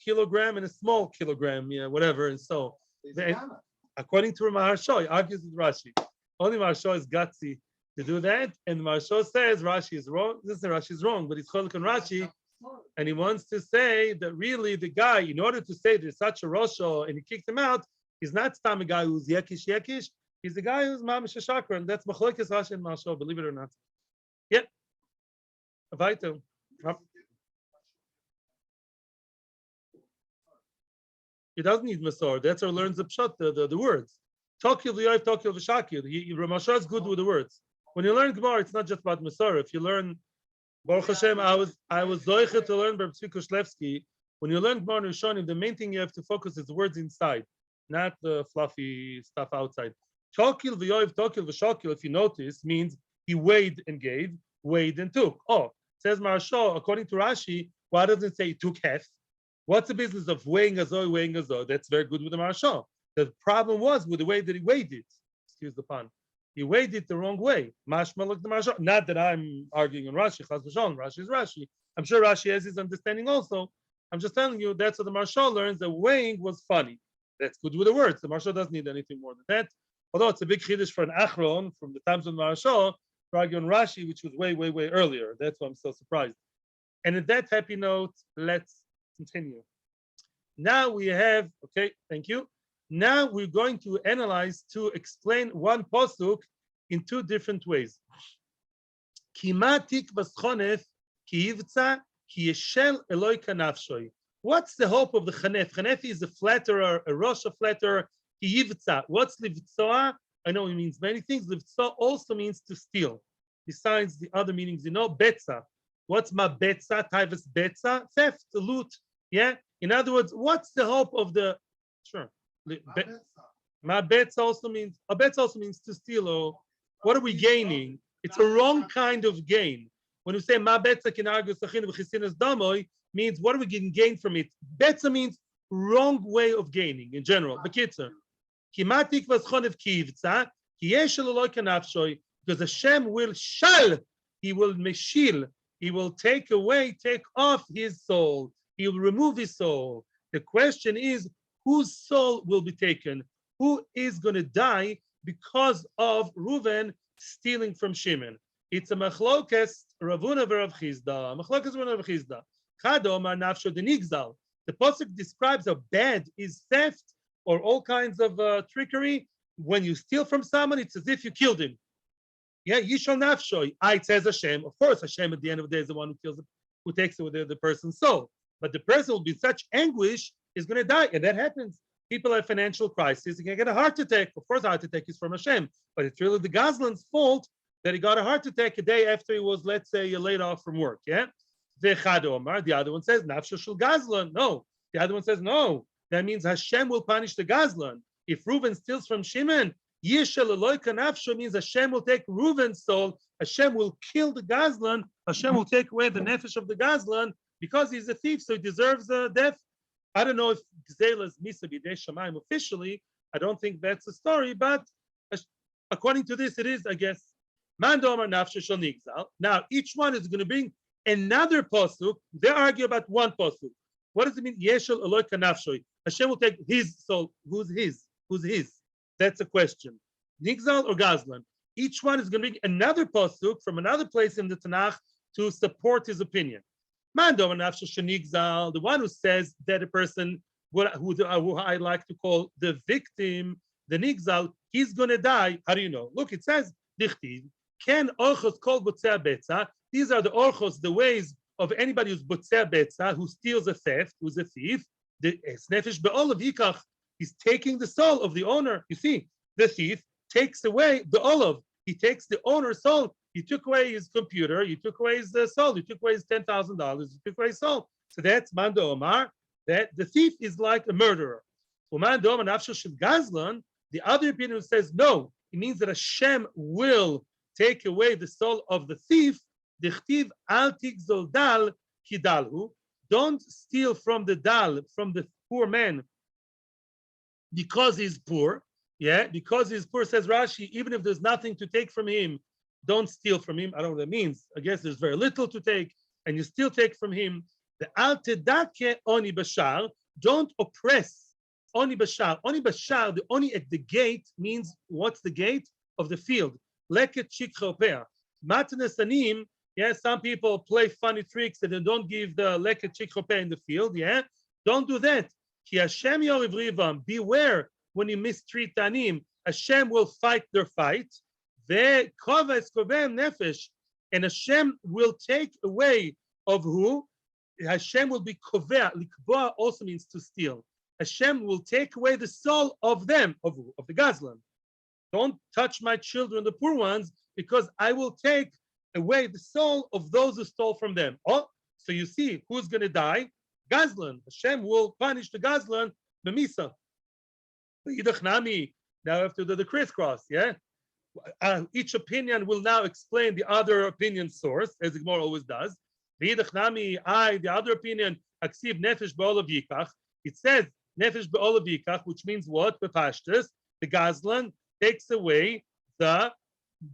kilogram and a small kilogram, whatever. And so, according to Maharsha, he argues with Rashi. Only Maharsha is gutsy to do that. And Maharsha says Rashi is wrong. Rashi is wrong, but he's cholek on Rashi. And he wants to say that really the guy, in order to say there's such a Rosho and he kicked him out, he's not some a guy who's yekish. He's the guy who's mamish shakra, and that's machlokes Rashi and Maharsha, believe it or not. Yep. Weiter. He doesn't need Masor. That's how he learns the pshat, the words. Tokil v'yoiv, Tokil v'shakil. Ramasha is good with the words. When you learn Gemara, it's not just about Masor. If you learn Baruch Hashem, I was zoiche to learn by Tzvi Shlevsky. When you learn Gemara and Rishonim, the main thing you have to focus is the words inside, not the fluffy stuff outside. Tokil v'yoiv, Tokil v'shakil, if you notice, means he weighed and gave, weighed and took. Oh, says Maharsha, according to Rashi, why doesn't it say he took half? What's the business of weighing as though? That's very good with the Maharsha. The problem was with the way that he weighed it. Excuse the pun. He weighed it the wrong way. Mashma like the Maharsha. Not that I'm arguing on Rashi. Chas v'shalom. Rashi is Rashi. I'm sure Rashi has his understanding also. I'm just telling you that's what the Maharsha learns. The weighing was funny. That's good with the words. The Maharsha doesn't need anything more than that. Although it's a big chiddush for an Achron from the times of the Maharsha to argue on Rashi, which was way, way, way earlier. That's why I'm so surprised. And at that happy note, let's continue. Now we have, okay, thank you. Now we're going to analyze, to explain one posuk in two different ways. Kimatik vaschonef kiivtza Ki yeshel Eloi kanafshoi. What's the hope of the chanef? Chanef is a flatterer, a rosh flatterer. Ki yivtza. What's livtzoa? I know it means many things. Livtzoa also means to steal. Besides the other meanings, betza. What's ma betza? Taivas betza? Theft, loot. Yeah. In other words, what's the hope of the? Sure. Ma betza also means. A betza also means to steal. Or what are we gaining? It's a wrong kind of gain. When we say ma betza kinargus sachin v'chisinas damoy, means what are we getting gain from it? Betza means wrong way of gaining in general. Bekitzer. Kimatik v'schonev kivtza ki yeshel Eloi kanafshoy, because Hashem will shal, he will meshil, he will take away, take off his soul. He will remove his soul. The question is, whose soul will be taken? Who is going to die because of Reuven stealing from Shimon? It's a machlokes Ravuna v'Rav Chizda. Machlokes Ravuna v'Rav Chizda. Chado amar nafsho denigzal. The pasuk describes how bad is theft or all kinds of trickery. When you steal from someone, it's as if you killed him. Yeah, yishal nafsho. It says Hashem. Of course, Hashem at the end of the day is the one who kills, who takes away the person's soul. But the person will be in such anguish, is going to die, and that happens. People have financial crisis. They can get a heart attack. Of course, a heart attack is from Hashem, but it's really the Gazlan's fault that he got a heart attack a day after he was, let's say, laid off from work. Yeah. The other one says nafsho shel Gazlan. No. The other one says no. That means Hashem will punish the Gazlan. If Reuven steals from Shimon, Yishel Eloi kanafsho means Hashem will take Reuven's soul. Hashem will kill the Gazlan. Hashem will take away the nefesh of the Gazlan because he's a thief, so he deserves death. I don't know if Gzela's Misa B'dei Shamayim officially. I don't think that's the story, but according to this, it is, I guess. Mando Amar Nafshe Shel Nigzal. Now, each one is going to bring another pasuk. They argue about one pasuk. What does it mean? Yeshel Eloi kanafshoi. Hashem will take his soul. Who's his? Who's his? That's a question. Nigzal or Gazlan? Each one is going to bring another pasuk from another place in the Tanakh to support his opinion. The one who says that a person who I like to call the victim, the nigzal, he's going to die. How do you know? Look, it says, Ken orchos kol botzea betza. These are the orchos, the ways of anybody who's botzea betza, who steals a theft, who's a thief. The nefesh be'olav yikach, he's taking the soul of the owner. You see, the thief takes away the olive. He takes the owner's soul. You took away his computer. You took away his soul. You took away his $10,000. You took away his soul. So that's Mando Omar, that the thief is like a murderer. Mando Omar Nafsho Shel Gazlan, the other opinion says no. It means that Hashem will take away the soul of the thief. Dichtiv al tigzol dal kidalhu. Don't steal from the dal, from the poor man, because he's poor. Yeah, because he's poor, says Rashi, even if there's nothing to take from him, don't steal from him. I don't know what that means. I guess there's very little to take, and you still take from him. The al tedake oni bashar, don't oppress oni bashar. Oni bashar, the oni at the gate means what's the gate of the field? Leket chikchopea. Matnesanim, yeah, some people play funny tricks and they don't give the leket chikchopea in the field, yeah? Don't do that. Ki Hashem yoriv rivam, beware when you mistreat tanim. Hashem will fight their fight. And Hashem will take away of who? Hashem will be kovea. Likboa also means to steal. Hashem will take away the soul of them, of who? Of the Gazlan. Don't touch my children, the poor ones, because I will take away the soul of those who stole from them. Oh, so you see, who's going to die? Gazlan. Hashem will punish the Gazlan, the Misa. Now I have to do the crisscross, yeah? Each opinion will now explain the other opinion source, as the Gemara always does. The other opinion, aksiv nefesh be'olav yikach. It says nefesh be'olav yikach, which means what? Bepashtus, the Gazlan takes away the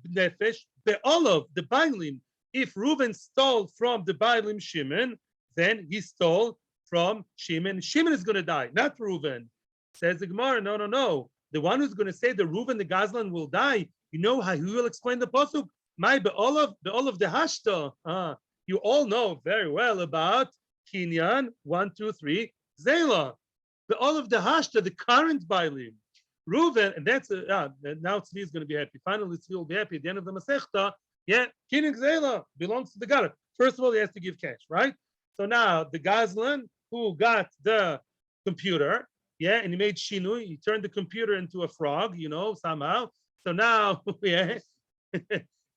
nefesh be'olav, the bailim. If Reuven stole from the bailim Shimon, then he stole from Shimon. Shimon is going to die, not Reuven. Says the Gemara, no. The one who's going to say the Reuven, the Gazlan will die, you know how he will explain the pasuk? My be'olav the hashta. You all know very well about Kinyan 1, 2, 3 Zela. Be'olav the hashta, the current bailim. Reuven, and that's now Tzvi is going to be happy. Finally, Tzvi will be happy at the end of the Masechta. Yeah, Kinyan Zela belongs to the Gara. First of all, he has to give cash, right? So now the Gazlan who got the computer, yeah, and he made shinui, he turned the computer into a frog, somehow. So now, yeah,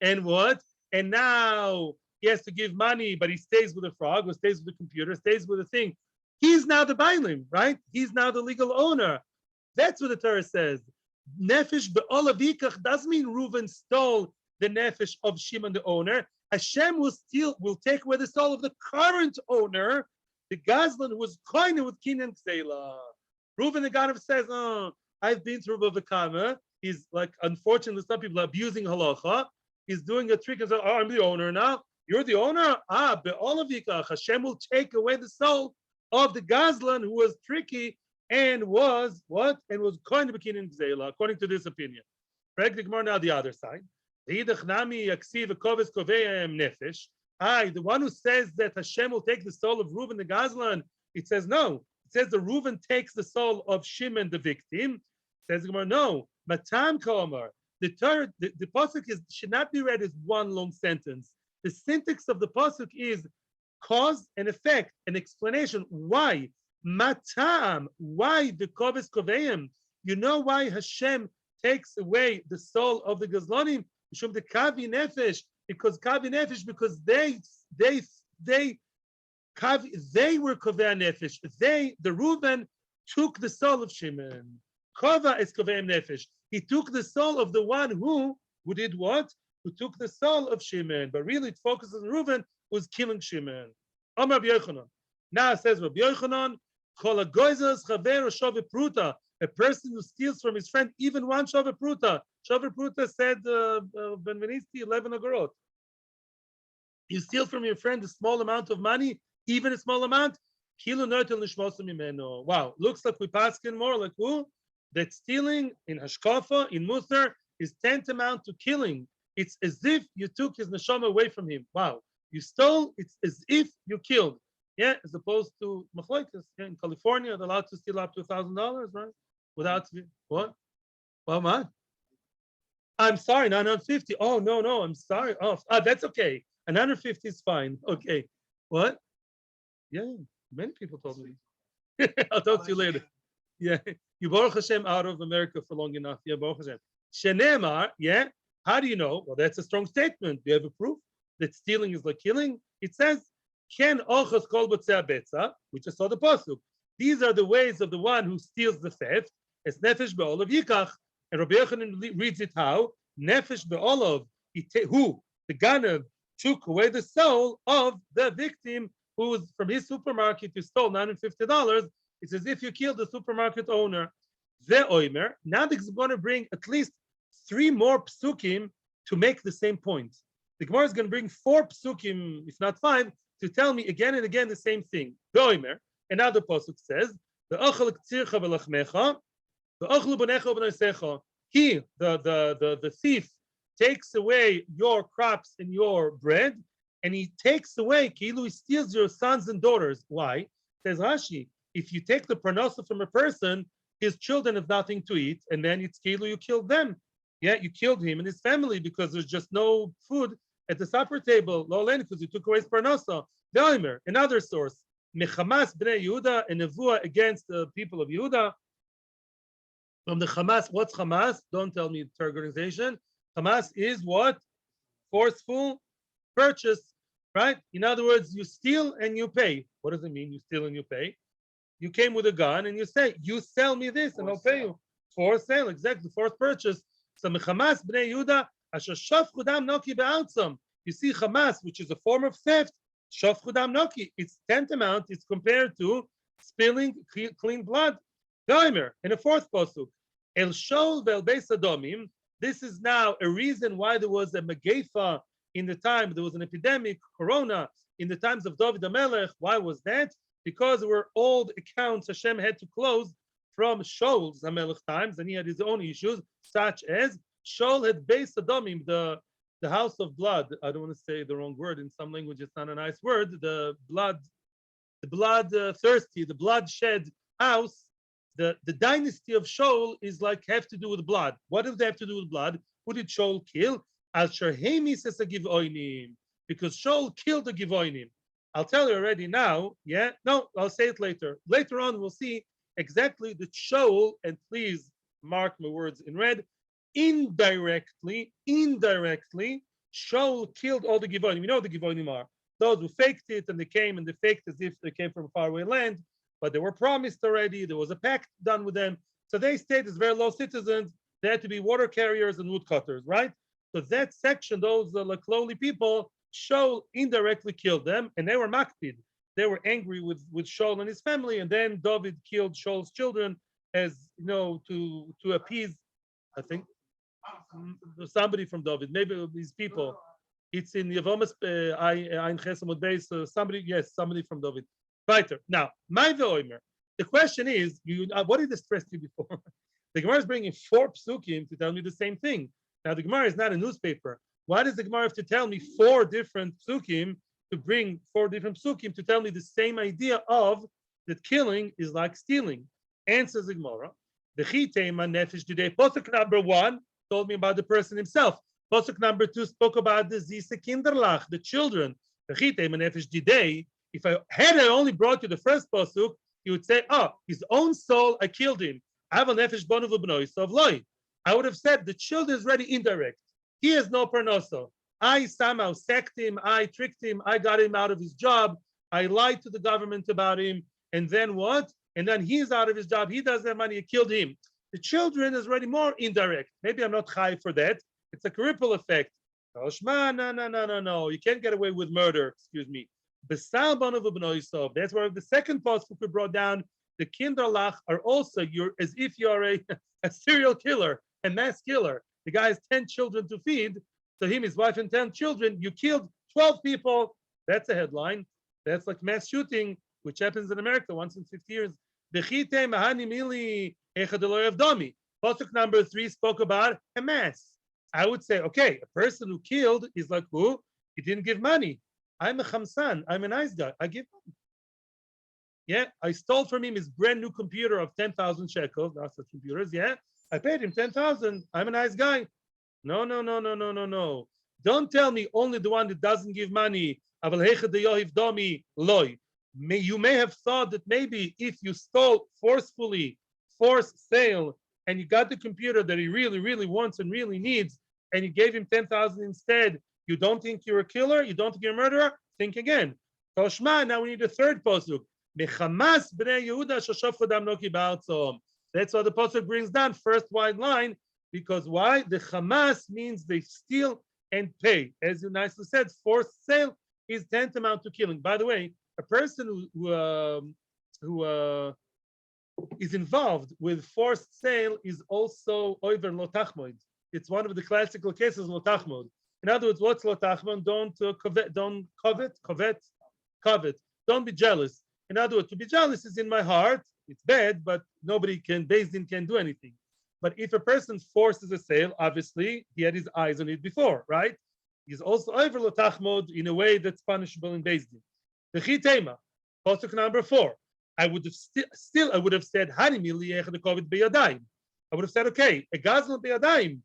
and what? And now he has to give money, but he stays with the frog, or stays with the computer, stays with the thing. He's now the bailim, right? He's now the legal owner. That's what the Torah says. Nefesh be'olavikach doesn't mean Reuven stole the nefesh of Shimon, the owner. Hashem will take away the soul of the current owner, the Gazlan who was koine with Kinyan Ksela. Reuven the God says, "Oh, I've been through Bava Kama." He's like, unfortunately, some people are abusing halacha. He's doing a trick and says, "Oh, I'm the owner now. You're the owner." Be'olavikach, Hashem will take away the soul of the Gazlan who was tricky and was what? And was koine with Kinyan Ksela, according to this opinion. Correct? Now the other side. The one who says that Hashem will take the soul of Reuven the Gazlan, it says no. It says the Reuven takes the soul of Shimon the victim. It says no. Matan Komer. The pasuk should not be read as one long sentence. The syntax of the pasuk is cause and effect, an explanation. Why? Matam. Why the koves koveim? You know why Hashem takes away the soul of the Gazlanim? The kavi nefesh, because kavi nefesh, because they were kovei nefesh. The Reuben took the soul of Shimon. Kova is kovei nefesh. He took the soul of the one who did what? Who took the soul of Shimon. But really, it focuses on Reuben was killing Shimon. Amar Rabbi Yochanan. Now it says Rabbi Yochanan, Kol hagoyzos chaver shove pruta. A person who steals from his friend even one shove pruta. Shove pruta said Benvenisti 11 agorot. You steal from your friend a small amount of money, even a small amount. Wow, looks like we paskin more like who? That stealing in hashkafa, in muthar, is tantamount to killing. It's as if you took his neshama away from him. Wow, you stole. It's as if you killed. Yeah, as opposed to machlokas in California, they're allowed to steal up to $1,000, right? Without what? Well, man. I'm sorry, 950. Oh no, I'm sorry. Oh, that's okay. 950 is fine. Okay. What? Yeah, many people told me. I'll talk to you later. Yeah, you Baruch Hashem out of America for long enough. Yeah, Baruch Hashem. Shenemar, yeah. How do you know? Well, that's a strong statement. Do you have a proof that stealing is like killing? It says, Ken ochos kol b'tzeh betza, which I saw the pasuk. These are the ways of the one who steals the theft. It's nefesh be'olav yikach. And Rabbi Yochanan reads it how? Nefesh be'olav, who? The Ganav took away the soul of the victim who's from his supermarket who stole $950. It's as if you killed the supermarket owner. The oimer. Now they're going to bring at least 3 more psukim to make the same point. The Gemara is going to bring 4 psukim, if not 5, to tell me again and again the same thing. The oimer. Another pasuk says, he, the thief, takes away your crops and your bread, and he takes away, kilu, he steals your sons and daughters. Why? Says Rashi, if you take the parnasa from a person, his children have nothing to eat, and then it's kilu, you killed them. Yeah, you killed him and his family because there's just no food at the supper table, because you took away his parnasa. The another source, Mechamas bnei Yehuda, a nevuah against the people of Yehuda. From the Hamas, what's Hamas? Don't tell me the organization. Hamas is what? Forceful purchase, right? In other words, you steal and you pay. What does it mean, you steal and you pay? You came with a gun and you say, you sell me this and I'll pay you. For sale, exactly, forced purchase. So Hamas bnei Yehuda, asher shafchu dam noki be'altzam. You see Hamas, which is a form of theft, shafchu dam noki. It's tantamount, it's compared to spilling clean blood. Daimer, in a 4th pasuk, El Shol Vel Beis Adomim. This is now a reason why there was a Megefa in the time, there was an epidemic, Corona, in the times of David HaMelech. Why was that? Because there were old accounts Hashem had to close from Shaul's HaMelech times, and he had his own issues, such as Shaul had Beis Adomim, the house of blood. I don't want to say the wrong word. In some language, it's not a nice word. The bloodthirsty, the bloodshed house. The dynasty of Shaul is like have to do with blood. What does they have to do with blood? Who did Shaul kill? Al Sharhemi says a Givoinim, because Shaul killed the Givoinim. I'll tell you already now. Yeah, no, I'll say it later. Later on, we'll see exactly the Shaul, and please mark my words in red. Indirectly, Shaul killed all the Givonim. You know what the Givonim are. Those who faked it and they came and they faked as if they came from a faraway land, but they were promised already. There was a pact done with them. So they stayed as very low citizens. They had to be water carriers and woodcutters, right? So that section, those like lowly people, Shaul indirectly killed them, and they were makpid. They were angry with Shaul and his family, and then David killed Shaul's children as to appease, I think, somebody from David, maybe these people. It's in Yavomas Ein Chesamot Beis. Somebody, yes, somebody from David. Weiter. Now, my ve'omer. The question is, what did I stress to you before? The Gemara is bringing 4 psukim to tell me the same thing. Now, the Gemara is not a newspaper. Why does the Gemara have to tell me 4 different psukim, to bring 4 different psukim to tell me the same idea of that killing is like stealing? Answers the Gemara. Pasuk number 1 told me about the person himself. Pasuk number 2 spoke about the Zisa Kinderlach, the children. If I only brought you the first pasuk, you would say, oh, his own soul, I killed him. I would have said the children is already indirect. He has no parnoso. I somehow sacked him, I tricked him, I got him out of his job, I lied to the government about him, and then what? And then he's out of his job, he doesn't have money, I killed him. The children is already more indirect. Maybe I'm not high for that. It's a ripple effect. No. You can't get away with murder, excuse me. That's why the second post we brought down, the kinderlach are also, you're as if you're a serial killer, a mass killer. The guy has 10 children to feed, so him, his wife, and 10 children. You killed 12 people. That's a headline. That's like mass shooting, which happens in America once in 50 years. Pasuk number 3 spoke about a mass. I would say, okay, a person who killed is like who? He didn't give money. I'm a chamsan. I'm a nice guy. I give money. Yeah, I stole from him his brand new computer of 10,000 shekels. That's the computers. Yeah, I paid him 10,000. I'm a nice guy. No. Don't tell me only the one that doesn't give money. You may have thought that maybe if you stole forcefully, forced sale, and you got the computer that he really, really wants and really needs, and you gave him 10,000 instead, you don't think you're a killer? You don't think you're a murderer? Think again. Toshma, now we need a third pasuk. That's what the pasuk brings down, first wide line, because why? The Hamas means they steal and pay. As you nicely said, forced sale is tantamount to killing. By the way, a person who is involved with forced sale is also over lo tachmod. It's one of the classical cases lo tachmod. In other words, what's lo tachmod? Don't covet. Don't be jealous. In other words, to be jealous is in my heart. It's bad, but nobody can, Beis Din can do anything. But if a person forces a sale, obviously he had his eyes on it before, right? He's also over lo tachmod in a way that's punishable in Beis Din. The chitema, pasuk number 4. I would have I would have said, I would have said, okay, a gazel beyadayim,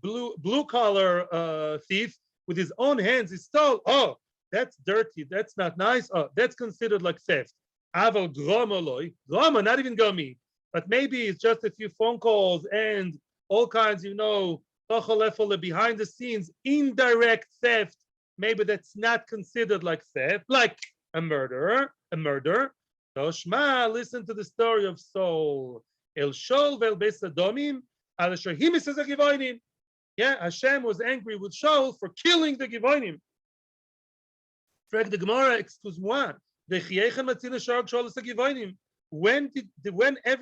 blue collar thief with his own hands, he stole. Oh, that's dirty. That's not nice. Oh, that's considered like theft. Aval groma not even gomi, but maybe it's just a few phone calls and all kinds, behind the scenes, indirect theft. Maybe that's not considered like theft, like a murder. So Shema, listen to the story of Saul. El Shol vel besadomim, al shahim says a givonim. Yeah, Hashem was angry with Shaul for killing the givonim. Frag the Gemara, excuse-moi. Whenever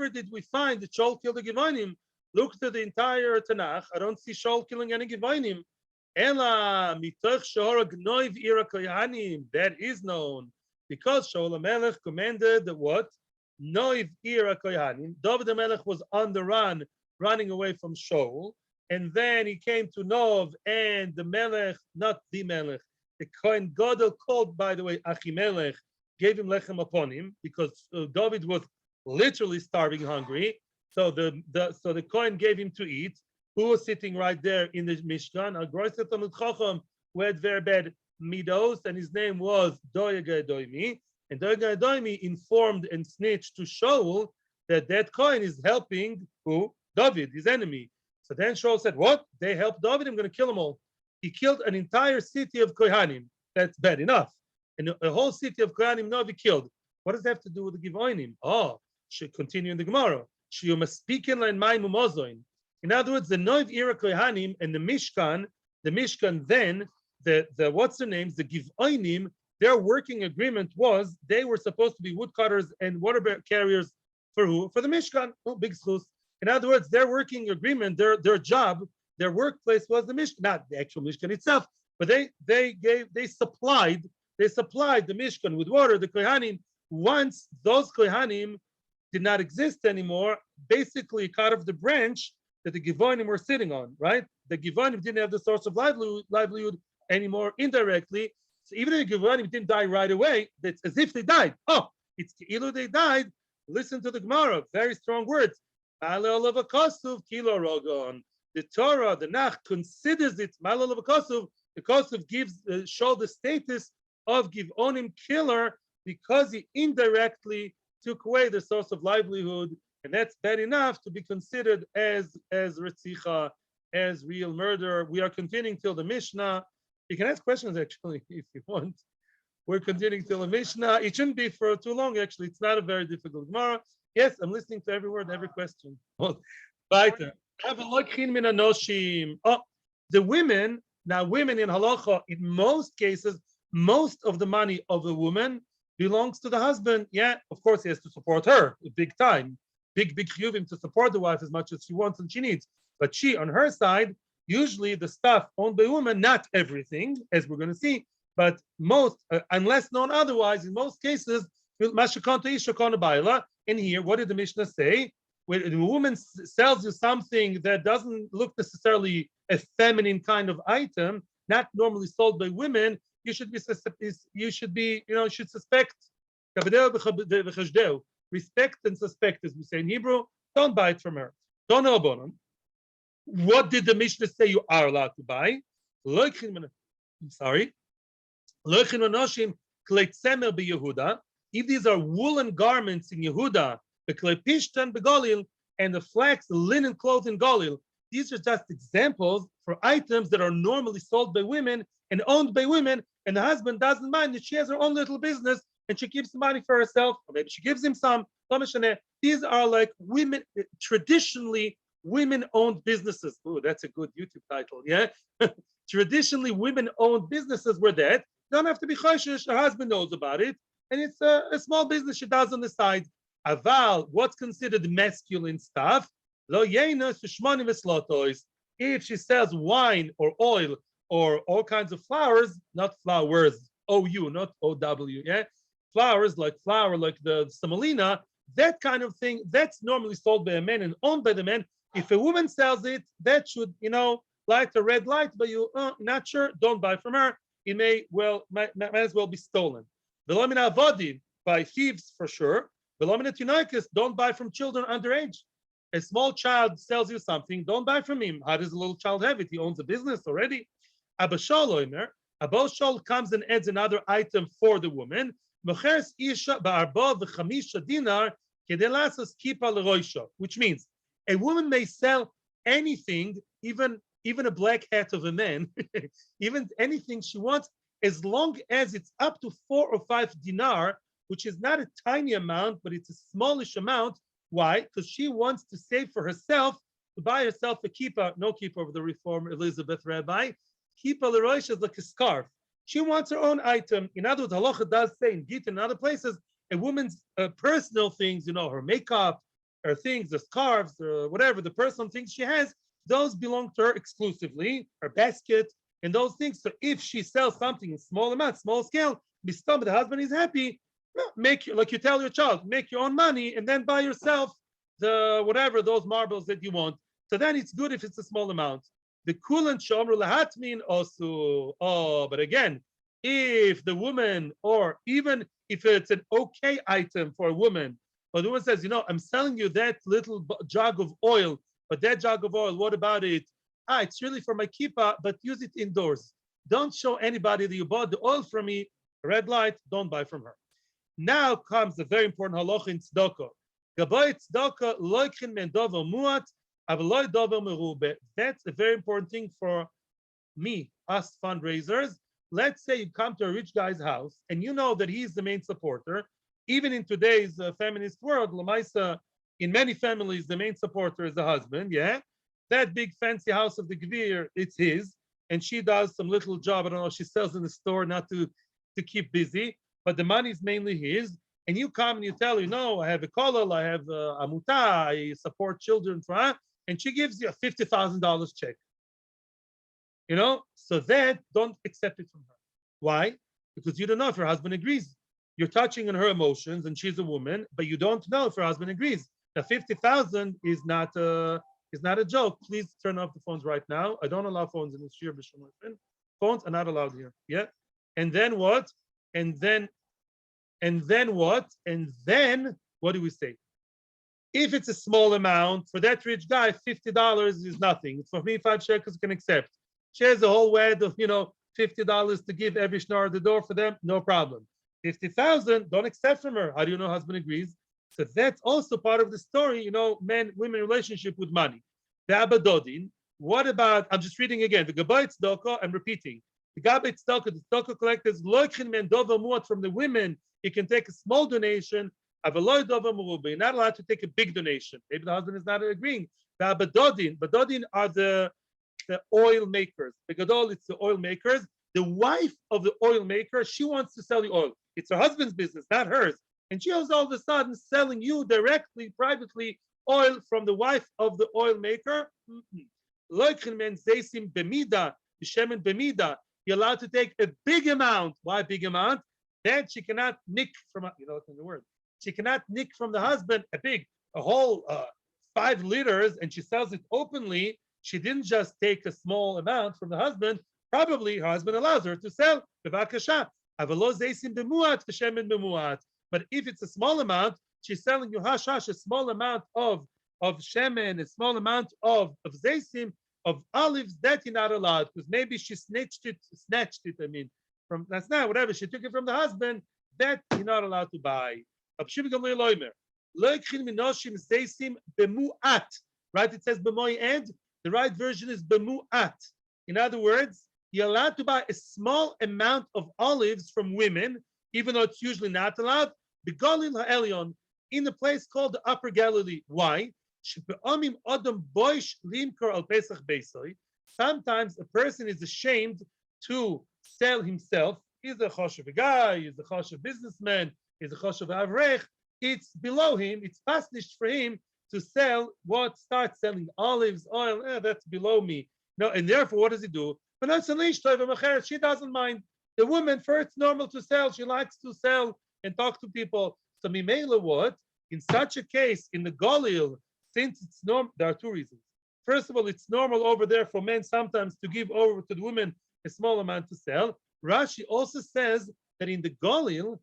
did we find that Shaul killed the givonim? Look to the entire Tanakh. I don't see Shaul killing any givonim. Ela mitoch shor gnoiv ira koyanim. That is known. Because Shaul HaMelech commanded what? Noiv ira koyanim. David HaMelech was on the run, running away from Shaul. And then he came to Nov, and the Melech, not the Melech, the Kohen Gadol called, by the way, Achimelech, gave him lechem upon him, because David was literally starving hungry. So the Kohen gave him to eat. Who was sitting right there in the Mishkan? A Groiset Talmid Chacham, who had very bad midos, and his name was Doimi. And Doimi informed and snitched to Shaul that that coin is helping who? David, his enemy. So then Shaul said, "What? They helped David? I'm going to kill them all." He killed an entire city of Kohanim. That's bad enough. And a whole city of Kohanim Novi killed. What does that have to do with the Givonim? Oh, should continue in the Gemara. In other words, the Noiv era Kohanim and the Mishkan then, the what's the names, the Givonim, their working agreement was they were supposed to be woodcutters and water carriers for who? For the Mishkan. Oh, big schus. In other words, their working agreement, their job, their workplace was the Mishkan, not the actual Mishkan itself, but they supplied the Mishkan with water. The Kohanim, once those Kohanim did not exist anymore, basically cut off the branch that the Givonim were sitting on, right? The Givonim didn't have the source of livelihood anymore indirectly. So even if the Givonim didn't die right away, it's as if they died. Oh, it's Ki'ilu they died. Listen to the Gemara, very strong words. The Torah, the Nach, considers it Malal Kosov. The Kosov gives show the status of Givonim killer because he indirectly took away the source of livelihood, and that's bad enough to be considered as Retzicha, as real murder. We are continuing till the Mishnah. You can ask questions actually if you want. We're continuing till the Mishnah. It shouldn't be for too long actually. It's not a very difficult Gemara. Yes, I'm listening to every word, every question. Weiter. Oh, the women, now women in halacha, in most cases, most of the money of a woman belongs to the husband. Yeah, of course, he has to support her big time, big chiyuvim to support the wife as much as she wants and she needs. But she, on her side, usually the stuff owned by women, not everything, as we're going to see, but most, unless known otherwise, in most cases, and here, what did the Mishnah say? When a woman sells you something that doesn't look necessarily a feminine kind of item, not normally sold by women, you should suspect. Respect and suspect, as we say in Hebrew. Don't buy it from her. Don't know about them. What did the Mishnah say you are allowed to buy? I'm sorry. If these are woolen garments in Yehuda, and the flax, the linen clothes in Galil, these are just examples for items that are normally sold by women and owned by women, and the husband doesn't mind that she has her own little business and she keeps money for herself, or maybe she gives him some. These are like women, traditionally women-owned businesses. Oh, that's a good YouTube title, yeah? Traditionally women-owned businesses were that. Don't have to be choshesh, her husband knows about it, and it's a small business she does on the side. Aval, what's considered masculine stuff? Lo yenos v'shmonim v'slotois. If she sells wine or oil or all kinds of flowers, not flowers, O-U, not O-W, yeah? Flowers like the semolina, that kind of thing, that's normally sold by a man and owned by the man. If a woman sells it, that should, light a red light, but you not sure, don't buy from her. It might as well be stolen. Velomina avodi, by thieves for sure. Velomina tinoikis, don't buy from children underage. A small child sells you something, don't buy from him. How does a little child have it? He owns a business already. Abba Shol comes and adds another item for the woman. Which means a woman may sell anything, even a black hat of a man, even anything she wants, as long as it's up to 4 or 5 dinar, which is not a tiny amount, but it's a smallish amount. Why? Because she wants to save for herself, to buy herself a kippah, no kippah of the Reform Elizabeth Rabbi. Kippah l'roish is like a scarf. She wants her own item. In other words, halacha does say in Gita and other places, a woman's personal things, her makeup, her things, the scarves, or whatever, the personal things she has, those belong to her exclusively, her basket, and those things. So if she sells something in small amounts, small scale, the husband is happy, like you tell your child, make your own money and then buy yourself those marbles that you want. So then it's good if it's a small amount. The kulan shomru lahatmin also. Oh, but again, if the woman, or even if it's an okay item for a woman, but the woman says, I'm selling you that little jug of oil, but that jug of oil, what about it? It's really for my kippah, but use it indoors. don't show anybody that you bought the oil from me. Red light, don't buy from her. Now comes the very important halacha in tzedakah. Gabay tzedakah loikin men dover muat, avaloi dover merube. That's a very important thing for me, us fundraisers. Let's say you come to a rich guy's house and you know that he's the main supporter. Even in today's feminist world, Lamaisa, in many families, the main supporter is the husband. Yeah, that big fancy house of the Gvir, it's his, and she does some little job. I don't know, she sells in the store not to keep busy, but the money is mainly his. And you come and you tell her, no, I have a kollel, I have a amuta, I support children for her, and she gives you a $50,000 check. You know, so that don't accept it from her. Why? Because you don't know if her husband agrees. You're touching on her emotions, and she's a woman, but you don't know if her husband agrees. Now, 50,000 is not a joke. Please turn off the phones right now. I don't allow phones in the Shiur. Phones are not allowed here. Yeah. And then what? And then what? And then what do we say? If it's a small amount for that rich guy, $50 is nothing. For me, 5 shekels can accept. She has a whole wad of $50 to give every schnar at the door for them, no problem. 50,000, don't accept from her. How do you know husband agrees? So that's also part of the story, men-women relationship with money. The Abadodin, what about, I'm just reading again, the Gabay tzedakah, I'm repeating. The Gabay tzedakah, the tzedakah collectors, loichin men dova muat from the women, you can take a small donation, avaloi dova merube. You're not allowed to take a big donation. Maybe the husband is not agreeing. The Abadodin are the oil makers. The Gadol, it's the oil makers. The wife of the oil maker, she wants to sell the oil. It's her husband's business, not hers. And she was all of a sudden selling you directly, privately, oil from the wife of the oil maker. You're allowed to take a big amount. Why big amount? Then she cannot nick from, what's in the word? She cannot nick from the husband a whole 5 liters, and she sells it openly. She didn't just take a small amount from the husband. Probably her husband allows her to sell. Bava Kama. But if it's a small amount, she's selling you a small amount of shemen, a small amount of zaysim, of olives, that you're not allowed, because maybe she snatched it, from that's not whatever. She took it from the husband, that you're not allowed to buy. Right? It says b'moy and the right version is b'mu'at. In other words, you're allowed to buy a small amount of olives from women, even though it's usually not allowed. The Galil Ha'elyon, in a place called the Upper Galilee. Why? Sometimes a person is ashamed to sell himself. He's a choshev guy, he's a choshev businessman, he's a choshev avrech. It's below him, it's pasnish for him to sell start selling olives, oil, that's below me. No, and therefore, what does he do? She doesn't mind. The woman, first, it's normal to sell. She likes to sell and talk to people. So Mimela, what? In such a case, in the Galil, since it's normal, there are 2 reasons. First of all, it's normal over there for men sometimes to give over to the women a small amount to sell. Rashi also says that in the Galil,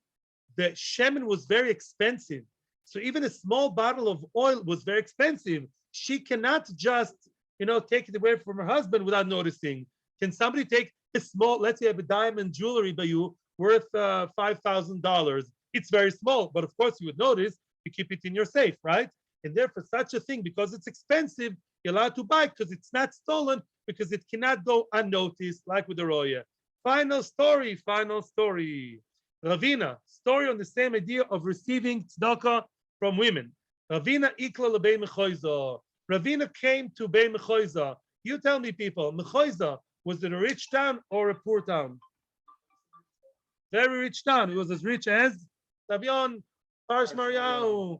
the shemen was very expensive. So even a small bottle of oil was very expensive. She cannot just, take it away from her husband without noticing. Can somebody take a small, let's say you have a diamond jewelry by you worth $5,000. It's very small, but of course you would notice, you keep it in your safe, right? And therefore such a thing, because it's expensive, you're allowed to buy because it's not stolen, because it cannot go unnoticed, like with the Roya. Final story. Ravina, story on the same idea of receiving tzedakah from women. Ravina ikla lebei mechoiza. Ravina came to Bei Mechoiza. You tell me, people, Mechoiza, was it a rich town or a poor town? Very rich town. It was as rich as Tavion, Parsh Mariahu.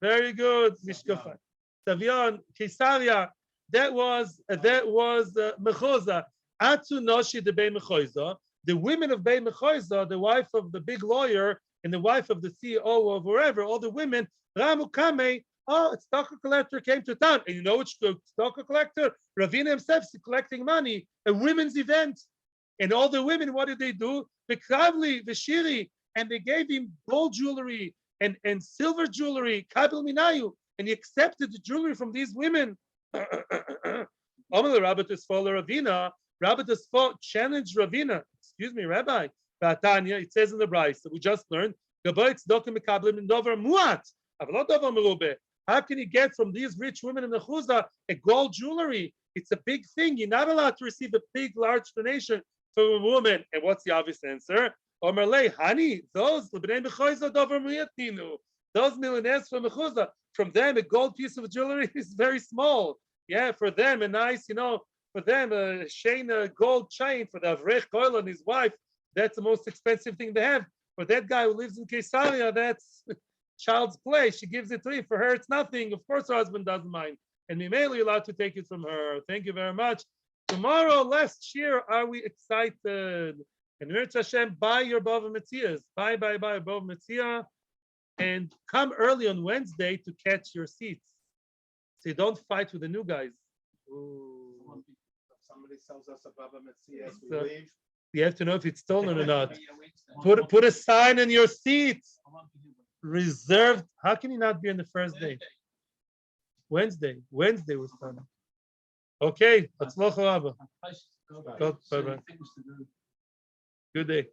Very good, Mishkafa. Tavion, Caesarea. That was Mechoiza. Atzu Noshi de Bei Mechoiza. The women of Bei Mechoiza, the wife of the big lawyer and the wife of the CEO of wherever, all the women, Ramu Kame, a tzedakah collector came to town. And you know which tzedakah collector? Ravina himself is collecting money, a women's event. And all the women, what did they do? The Kravli, the Shiri, and they gave him gold jewelry and silver jewelry, Kabel Minayu, and he accepted the jewelry from these women. Ravina Rabbi Tosfot challenged Ravina. Excuse me, Rabbi. Batanya, it says in the Bryce that we just learned. How can you get from these rich women in the Chuzah a gold jewelry? It's a big thing. You're not allowed to receive a big, large donation from a woman. And what's the obvious answer? Omerlei, honey, those millionaires from the Chuzah, from them, a gold piece of jewelry is very small. Yeah, for them, a nice, for them, a gold chain for the Avrech Koil and his wife, that's the most expensive thing they have. For that guy who lives in Caesarea, that's child's play. She gives it to him. For her, it's nothing. Of course, her husband doesn't mind. And Mimele, you're allowed to take it from her. Thank you very much. Tomorrow, last year, are we excited? And Mirz Hashem, buy your Bava Metzias. Buy Bava Metzia. And come early on Wednesday to catch your seats. So you don't fight with the new guys. Ooh. Somebody sells us a Bava Metzias, we So- leave. You have to know if it's stolen or not. Put a sign on your seats. Reserved. How can you not be on the first day? Wednesday was fun. Okay. Bye-bye. Good day.